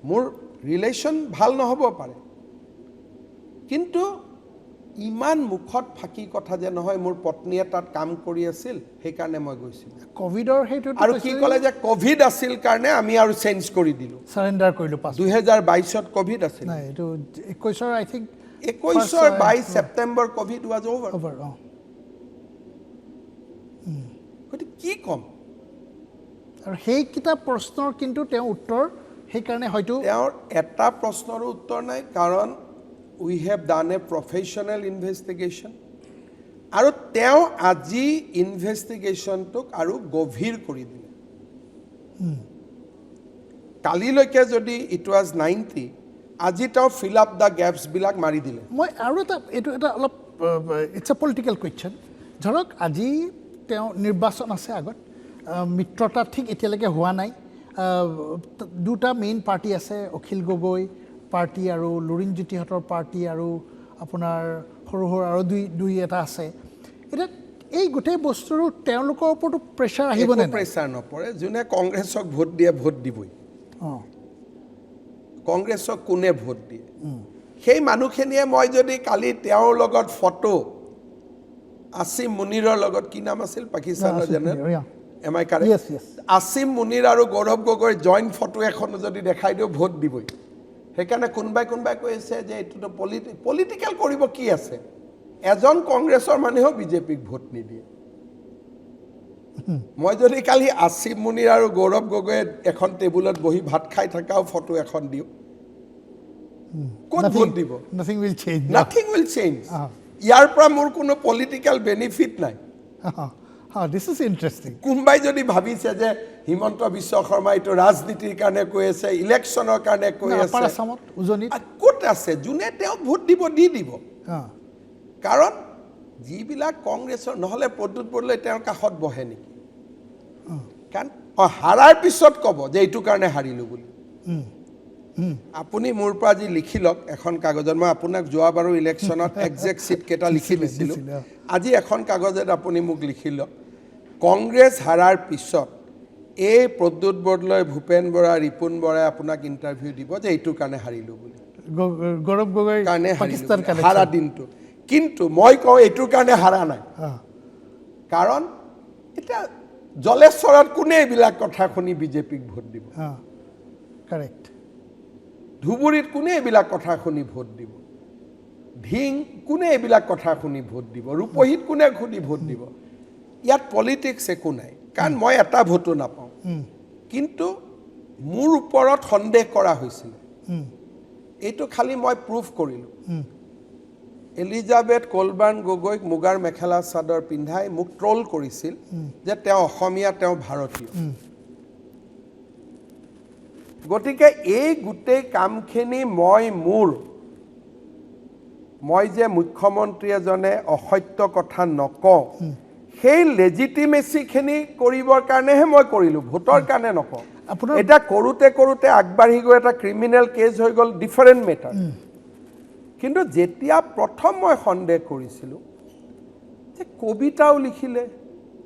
মোৰ ৰিলেশ্যন ভাল নহ'ব পাৰে কিন্তু ইমান মুখত ফাঁকি কথা যে নহয় মোৰ পত্নীয়ে তাত কাম কৰি আছিল সেইকাৰণে মই গৈছিলোঁ কোভিডৰ সেইটো আৰু কি ক'লে যে কোভিড আছিল কাৰণে আমি আৰু চেঞ্জ কৰি দিলোঁ সাৰেণ্ডাৰ কৰিলোঁ 2022ত কোভিড আছিল নাই এইটো 21ৰ আই থিংক 21ৰ 22 ছেপ্টেম্বৰ কোভিড ৱাজ অভাৰ গতিকে কি ক'ম আৰু সেইকেইটা প্ৰশ্নৰ কিন্তু তেওঁ উত্তৰ সেইকাৰণে হয়তো তেওঁৰ এটা প্ৰশ্নৰো উত্তৰ নাই কাৰণ we have done a professional investigation আৰু তেওঁ আজি ইনভেষ্টিগেশ্যনটোক আৰু গভীৰ কৰি দিলে কালিলৈকে যদি ইট ৱাজ 90 আজি তেওঁ ফিল আপ দ্য গেপছবিলাক মাৰি দিলে মই আৰু এইটো এটা অলপ ইটছ এ পলিটিকেল কুৱেশ্যন ধৰক আজি তেওঁ নিৰ্বাচন আছে আগত মিত্ৰতা ঠিক এতিয়ালৈকে হোৱা নাই দুটা মেইন পাৰ্টি আছে অখিল গগৈ পাৰ্টি আৰু লুৰিণজ্যোতিহঁতৰ পাৰ্টি আৰু আপোনাৰ সৰু সৰু আৰু দুই এটা আছে এতিয়া এই গোটেই বস্তুৰো তেওঁলোকৰ ওপৰতো প্ৰেছাৰ আহিব নে প্ৰেছাৰ নপৰে যোনে কংগ্ৰেছক ভোট দিয়ে ভোট দিবই কংগ্ৰেছক কোনে ভোট দিয়ে সেই মানুহখিনিয়ে মই যদি কালি তেওঁৰ লগত ফটো আসিম মুনিৰৰ লগত কি নাম আছিল পাকিস্তানৰ জেনেৰেল এম আই কাৰেক্ট আসিম মুনিৰ আৰু গৌৰৱ গগৈৰ জইণ্ট ফটো এখন যদি দেখাই দিওঁ ভোট দিবই সেইকাৰণে কোনোবাই কৈছে যে এইটোতো পলিটিকেল কৰিব কি আছে এজন কংগ্ৰেছৰ মানুহেও বিজেপিক ভোট নিদিয়ে মই যদি কালি আসিম মুনিৰ আৰু গৌৰৱ গগৈয়ে এখন টেবুলত বহি ভাত খাই থকাও ফটো এখন দিওঁ ক'ত ভোট দিব নাথিং উইল চেঞ্জ ইয়াৰ পৰা মোৰ কোনো পলিটিকেল বেনিফিট নাই দিছ ইজ ইণ্টাৰেষ্টিং কোনোবাই যদি ভাবিছে যে হিমন্ত বিশ্ব শৰ্মা এইটো ৰাজনীতিৰ কাৰণে কৈ আছে ইলেকশ্যনৰ কাৰণে কৈ আছে ক'ত আছে যোনে তেওঁক ভোট দিব দি দিব কাৰণ যিবিলাক কংগ্ৰেছৰ নহ'লে প্ৰদ্যুৎ বৰদলৈ তেওঁৰ কাষত বহে নেকি কাৰণ হাৰাৰ পিছত ক'ব যে এইটো কাৰণে হাৰিলোঁ বুলি আপুনি মোৰ পৰা আজি লিখি লওক এখন কাগজত মই আপোনাক যোৱাবাৰো ইলেকশ্যনত একজেক্ট চিট কেইটা লিখি দিছিলোঁ আজি এখন কাগজত আপুনি মোক লিখি লওক কংগ্ৰেছ হাৰাৰ পিছত এই প্ৰদ্যুৎ বৰদলৈ ভূপেন বৰা ৰিপুণ বৰাই আপোনাক ইণ্টাৰভিউ দিব যে এইটোৰ কাৰণে হাৰিলোঁ বুলি গৌৰৱ গগৈ কাৰণে হাৰা দিনটো কিন্তু মই কওঁ এইটোৰ কাৰণে হাৰা নাই কাৰণ এতিয়া জলেশ্বৰত কোনে এইবিলাক কথা শুনি বিজেপিক ভোট দিব কাৰেক্ট ধুবুৰীত কোনে এইবিলাক কথা শুনি ভোট দিব ধিং কোনে এইবিলাক কথা শুনি ভোট দিব ৰূপহীত কোনে শুনি ভোট দিব ইয়াত পলিটিক্স একো নাই কাৰণ মই এটা ভোটো নাপাওঁ কিন্তু মোৰ ওপৰত সন্দেহ কৰা হৈছিল এইটো খালি মই প্ৰুফ কৰিলোঁ এলিজাবেথ কলবাৰ্ণ গগৈক মুগাৰ মেখেলা চাদৰ পিন্ধাই মোক ট্ৰল কৰিছিল যে তেওঁ অসমীয়া তেওঁ ভাৰতীয় গতিকে এই গোটেই কামখিনি মই যে মুখ্যমন্ত্ৰী এজনে অসত্য কথা নকওঁ সেই লেজিটিমেচিখিনি কৰিবৰ কাৰণেহে মই কৰিলোঁ ভোটৰ কাৰণে নকওঁ এটা কৰোঁতে আগবাঢ়ি গৈ এটা ক্ৰিমিনেল কেছ হৈ গ'ল ডিফাৰেণ্ট মেটাৰ কিন্তু যেতিয়া প্ৰথম মই সন্দেহ কৰিছিলোঁ যে কবিতাও লিখিলে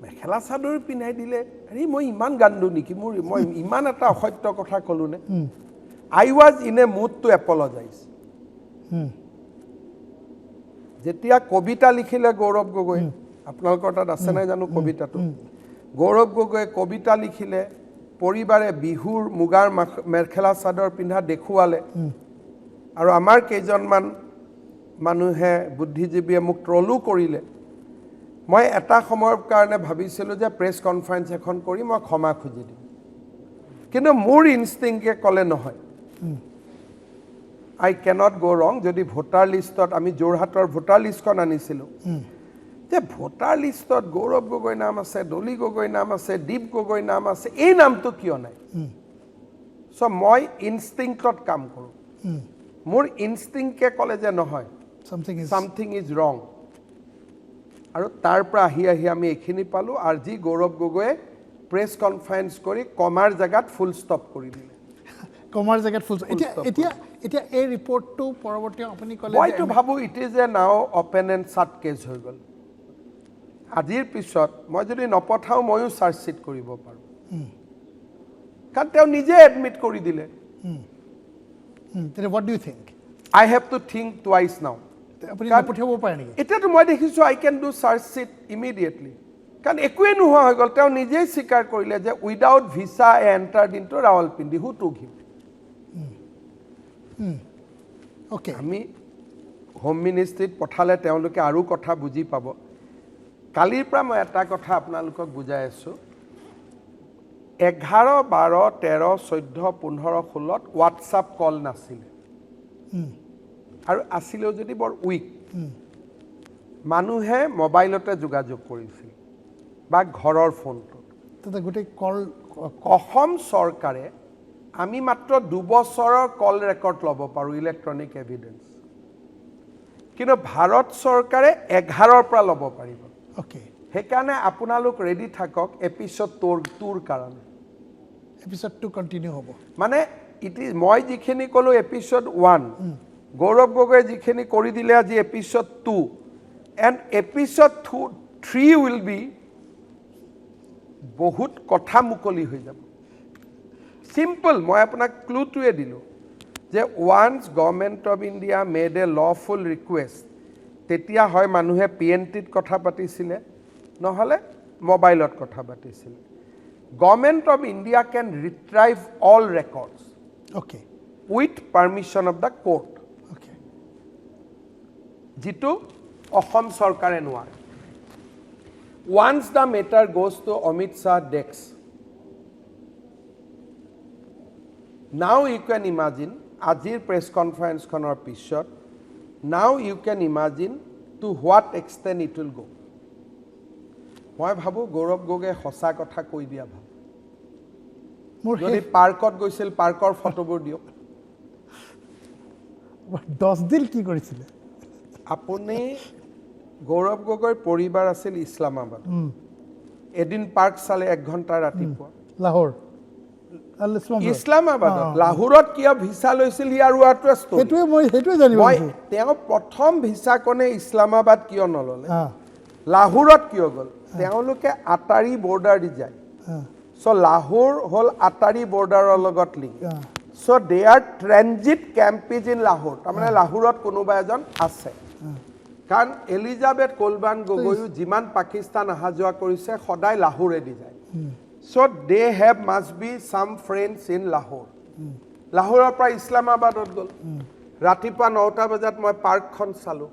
মেখেলা চাদৰ পিন্ধাই দিলে আৰে মই ইমান গান্দো নেকি মই ইমান এটা অসত্য কথা ক'লোনে I was in a mood to apologize যেতিয়া কবিতা লিখিলে গৌৰৱ গগৈ আপোনালোকৰ তাত আছে নাই জানো কবিতাটো গৌৰৱ গগৈয়ে কবিতা লিখিলে পৰিবাৰে বিহুৰ মুগাৰ মেখেলা চাদৰ পিন্ধা দেখুৱালে আৰু আমাৰ কেইজনমান মানুহে বুদ্ধিজীৱীয়ে মোক ট্ৰলো কৰিলে মই এটা সময়ৰ কাৰণে ভাবিছিলোঁ যে প্ৰেছ কনফাৰেন্স এখন কৰি মই ক্ষমা খুজি দিম কিন্তু মোৰ ইনষ্টিংকে ক'লে নহয় আই কেনট গো ৰং যদি ভোটাৰ লিষ্টত আমি যোৰহাটৰ ভোটাৰ লিষ্টখন আনিছিলোঁ যে ভোটাৰ লিষ্টত গৌৰৱ গগৈ নাম আছে ডলি গগৈ নাম আছে দীপ গগৈ নাম আছে এই নামটো কিয় নাই চ' মই ইনষ্টিংক্টত কাম কৰোঁ মোৰ ইনষ্টিংকে ক'লে যে নহয় something is wrong আৰু তাৰ পৰা আহি আমি এইখিনি পালোঁ আৰু যি গৌৰৱ গগৈয়ে প্ৰেছ কনফাৰেন্স কৰি কমাৰ জেগাত ফুল ষ্টপ কৰি দিলে কমাৰ জেগাত ফুল এতিয়া এতিয়া এতিয়া এই ৰিপৰ্টটো পৰৱৰ্তী আপুনি ক'লে মইতো ভাবোঁ ইট ইজ এ নাও অপেন এণ্ড চাট কেছ হৈ গ'ল আজিৰ পিছত মই যদি নপঠাওঁ ময়ো চাৰ্জশ্বিট কৰিব পাৰোঁ কাৰণ তেওঁ নিজে এডমিট কৰি দিলে তেতিয়া what do you think I have to think twice now আপুনি নপঠিয়াব পাৰে নেকি এতিয়াতো মই দেখিছোঁ I can do chargesheet immediately কাৰণ একোৱেই নোহোৱা হৈ গ'ল তেওঁ নিজেই স্বীকাৰ কৰিলে যে without visa entered in to Rawalpindi who took him okay আমি হোম মিনিষ্ট্ৰীত পঠালে তেওঁলোকে আৰু কথা বুজি পাব কালিৰ পৰা মই এটা কথা আপোনালোকক বুজাই আছোঁ 11, 12, 13, 14, 15, 16 হোৱাটছআপ কল নাছিলে আৰু আছিলেও যদি বৰ উইক মানুহে মোবাইলতে যোগাযোগ কৰিছিল বা ঘৰৰ ফোনটোত তাতে গোটেই কল অসম চৰকাৰে আমি মাত্ৰ 2 বছৰৰ কল ৰেকৰ্ড ল'ব পাৰোঁ ইলেক্ট্ৰনিক এভিডেন্স কিন্তু ভাৰত চৰকাৰে 11ৰ পৰা ল'ব পাৰিব অ'কে সেইকাৰণে আপোনালোক ৰেডি থাকক এপিছড টুৰ কাৰণে এপিছডটো কণ্টিনিউ হ'ব মানে মই যিখিনি ক'লোঁ এপিছড 1 গৌৰৱ গগৈয়ে যিখিনি কৰি দিলে আজি episode 2 and episode 3 will be বহুত কথা মুকলি হৈ যাব চিম্পল মই আপোনাক ক্লুটোৱে দিলোঁ যে once government of India made a lawful request তেতিয়া হয় মানুহে PNTত কথা পাতিছিলে নহ'লে মোবাইলত কথা পাতিছিলে government of India can retrieve all records okay with permission of the court okay যিটো অসম চৰকাৰে নোৱাৰে once the matter goes to Amit Shah desk now you can imagine আজিৰ প্ৰেছ কনফাৰেন্সখনৰ পিছত now you can imagine to what extent it will go' মই ভাবোঁ গৌৰৱ গগৈয়ে সঁচা কথা কৈ দিয়া ভাল মোৰ যদি পাৰ্কত গৈছিল পাৰ্কৰ ফটোবোৰ দিয়ক 10 দিন কি কৰিছিলে আপুনি গৌৰৱ গগৈৰ পৰিবাৰ আছিল ইছলামাবাদ এদিন পাৰ্ক চালে 1 ঘণ্টা ৰাতিপুৱা লাহোৰ ইছলামাবাদত লাহোৰত কিয় ভিছা লৈছিল সি আৰু এটা ষ্টৰী সেইটোৱে জানিব মই তেওঁ প্ৰথম ভিছাকনে ইছলামাবাদ কিয় নল'লে লাহোৰত কিয় গ'ল তেওঁলোকে আটাৰী বৰ্ডাৰ দি যায় চ' লাহোৰ হ'ল আটাৰী বৰ্ডাৰৰ লগত link so' they are transit camp is in Lahore তাৰমানে লাহোৰত কোনোবা এজন আছে কাৰণ এলিজাবেথ কোলবান গগৈও যিমান পাকিস্তান অহা যোৱা কৰিছে সদায় লাহোৰেদি যায় চ' দে হেভ মাষ্ট বি চাম ফ্ৰেণ্ডছ ইন লাহোৰ লাহোৰৰ পৰা ইছলামাবাদত গ'ল ৰাতিপুৱা 9টা বজাত মই পাৰ্কখন চালোঁ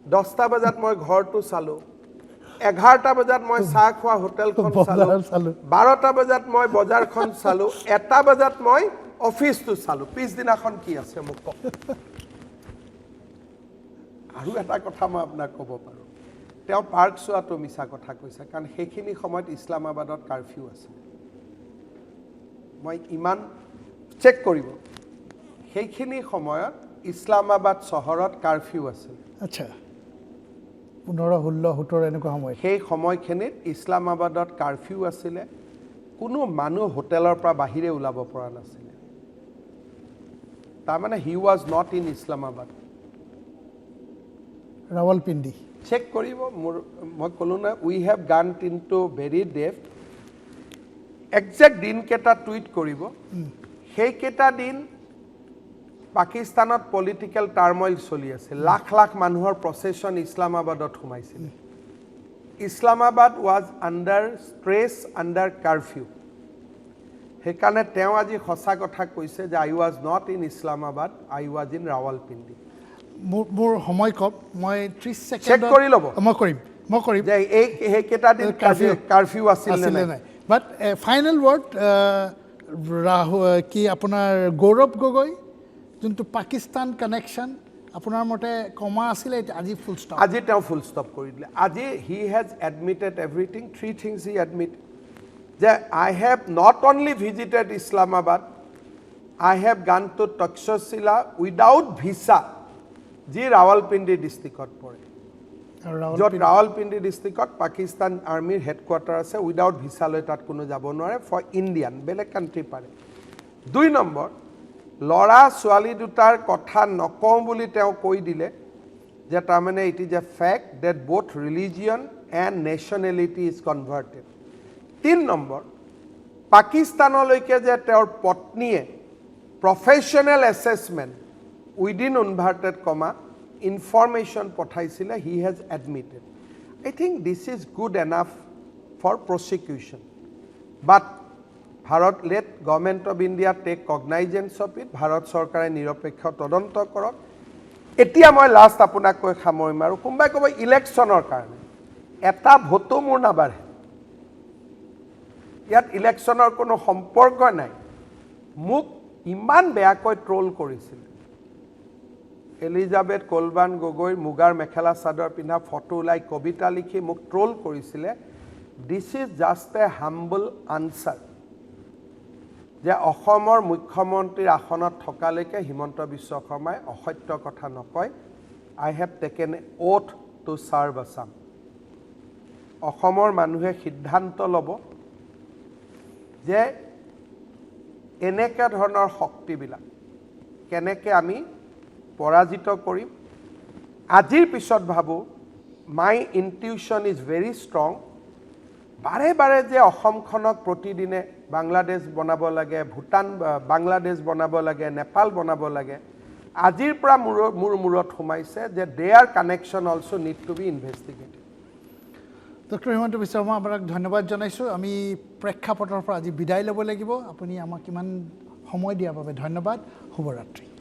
10টা বজাত মই ঘৰটো চালোঁ 11টা বজাত মই চাহ খোৱা হোটেলখন চালোঁ 12টা বজাত মই বজাৰখন চালোঁ 1টা বজাত মই অফিচটো চালোঁ পিছদিনাখন কি আছে মোক কওক আৰু এটা কথা মই আপোনাক ক'ব পাৰোঁ তেওঁ পাৰ্ক চোৱাটো মিছা কথা কৈছে কাৰণ সেইখিনি সময়ত ইছলামাবাদত কাৰফিউ আছিল মই ইমান চেক কৰিব সেইখিনি সময়ত ইছলামাবাদ চহৰত কাৰফিউ আছিল আচ্ছা 15, 16, 17 এনেকুৱা সময় সেই সময়খিনিত ইছলামাবাদত কাৰফিউ আছিলে কোনো মানুহ হোটেলৰ পৰা বাহিৰে ওলাব পৰা নাছিলে তাৰমানে he was not in Islamabad Rawalpindi check কৰিব মই ক'লোঁ না we have gone in to very depth exact দিনকেইটা টুইট কৰিব সেইকেইটা দিন পাকিস্তানত পলিটিকেল টাৰ্মইল চলি আছে লাখ লাখ মানুহৰ প্ৰচেছন ইছলামাবাদত সোমাইছিল Islamabad was under stress under curfew সেইকাৰণে তেওঁ আজি সঁচা কথা কৈছে যে I was not in Islamabad I was in Rawalpindi মোৰ সময় কম মই 30 চেক ছেকেণ্ড কৰি ল'ব মই কৰিম যে সেইকেইটা দিন কাৰফিউ আছিল নে নাই বাট ফাইনেল ৱৰ্ড কি আপোনাৰ গৌৰৱ গগৈ যোনটো পাকিস্তান কানেকশ্যন আপোনাৰ মতে কমা আছিলে আজি ফুল ষ্টপ আজি তেওঁ ফুল ষ্টপ কৰি দিলে আজি he has admitted everything 3 things he admit যে I have not only visited Islamabad I have gone to Taxila without visa যি ৰাৱলপিণ্ডি ডিষ্ট্ৰিক্টত পৰে য'ত ৰাৱলপিণ্ডি ডিষ্ট্ৰিক্টত পাকিস্তান আৰ্মিৰ হেডকোৱাৰ্টাৰ আছে উইদাউট ভিছা লৈ তাত কোনো যাব নোৱাৰে ফৰ ইণ্ডিয়ান বেলেগ কাণ্ট্ৰি পাৰে 2 নম্বৰ ল'ৰা ছোৱালী দুটাৰ কথা নকওঁ বুলি তেওঁ কৈ দিলে যে তাৰমানে it is a fact that both religion and nationality is converted 3 number পাকিস্তানলৈকে যে তেওঁৰ পত্নীয়ে professional assessment within inverted comma information পঠাইছিলে he has admitted I think this is good enough for prosecution but Bharat let government of India take cognizance of it Bharat চৰকাৰে নিৰপেক্ষ তদন্ত কৰক এতিয়া মই লাষ্ট আপোনাক কৈ সামৰিম আৰু কোনবাই ক'ব ইলেকশ্যনৰ কাৰণে এটা ভোটো মোৰ নাবাঢ়ে ইয়াত ইলেকশ্যনৰ কোনো সম্পৰ্ক নাই মোক ইমান বেয়াকৈ ট্ৰল কৰিছিল এলিজাবেথ কলবান গগৈ মুগাৰ মেখেলা চাদৰ পিন্ধা ফটো ওলাই কবিতা লিখি মোক ট্ৰল কৰিছিলে this is just A humble answer যে অসমৰ মুখ্যমন্ত্ৰীৰ আসনত থকালৈকে হিমন্ত বিশ্ব শৰ্মাই অসত্য কথা নকয় I have taken a oath to serve Assam অসমৰ মানুহে সিদ্ধান্ত ল'ব যে এনেকুৱা ধৰণৰ শক্তিবিলাক কেনেকৈ আমি পৰাজিত কৰিম আজিৰ পিছত ভাবোঁ মাই ইনটিউশ্যন ইজ ভেৰি ষ্ট্ৰং বাৰে বাৰে যে অসমখনক প্ৰতিদিনে বাংলাদেশ বনাব লাগে ভূটান বাংলাদেশ বনাব লাগে নেপাল বনাব লাগে আজিৰ পৰা মোৰ মূৰত সোমাইছে যে there connection also' need to be investigated doctor Himanta Biswa Sarma আপোনাক ধন্যবাদ জনাইছোঁ আমি প্ৰেক্ষাপটৰ পৰা আজি বিদায় ল'ব লাগিব আপুনি আমাক ইমান সময় দিয়াৰ বাবে ধন্যবাদ শুভৰাত্ৰি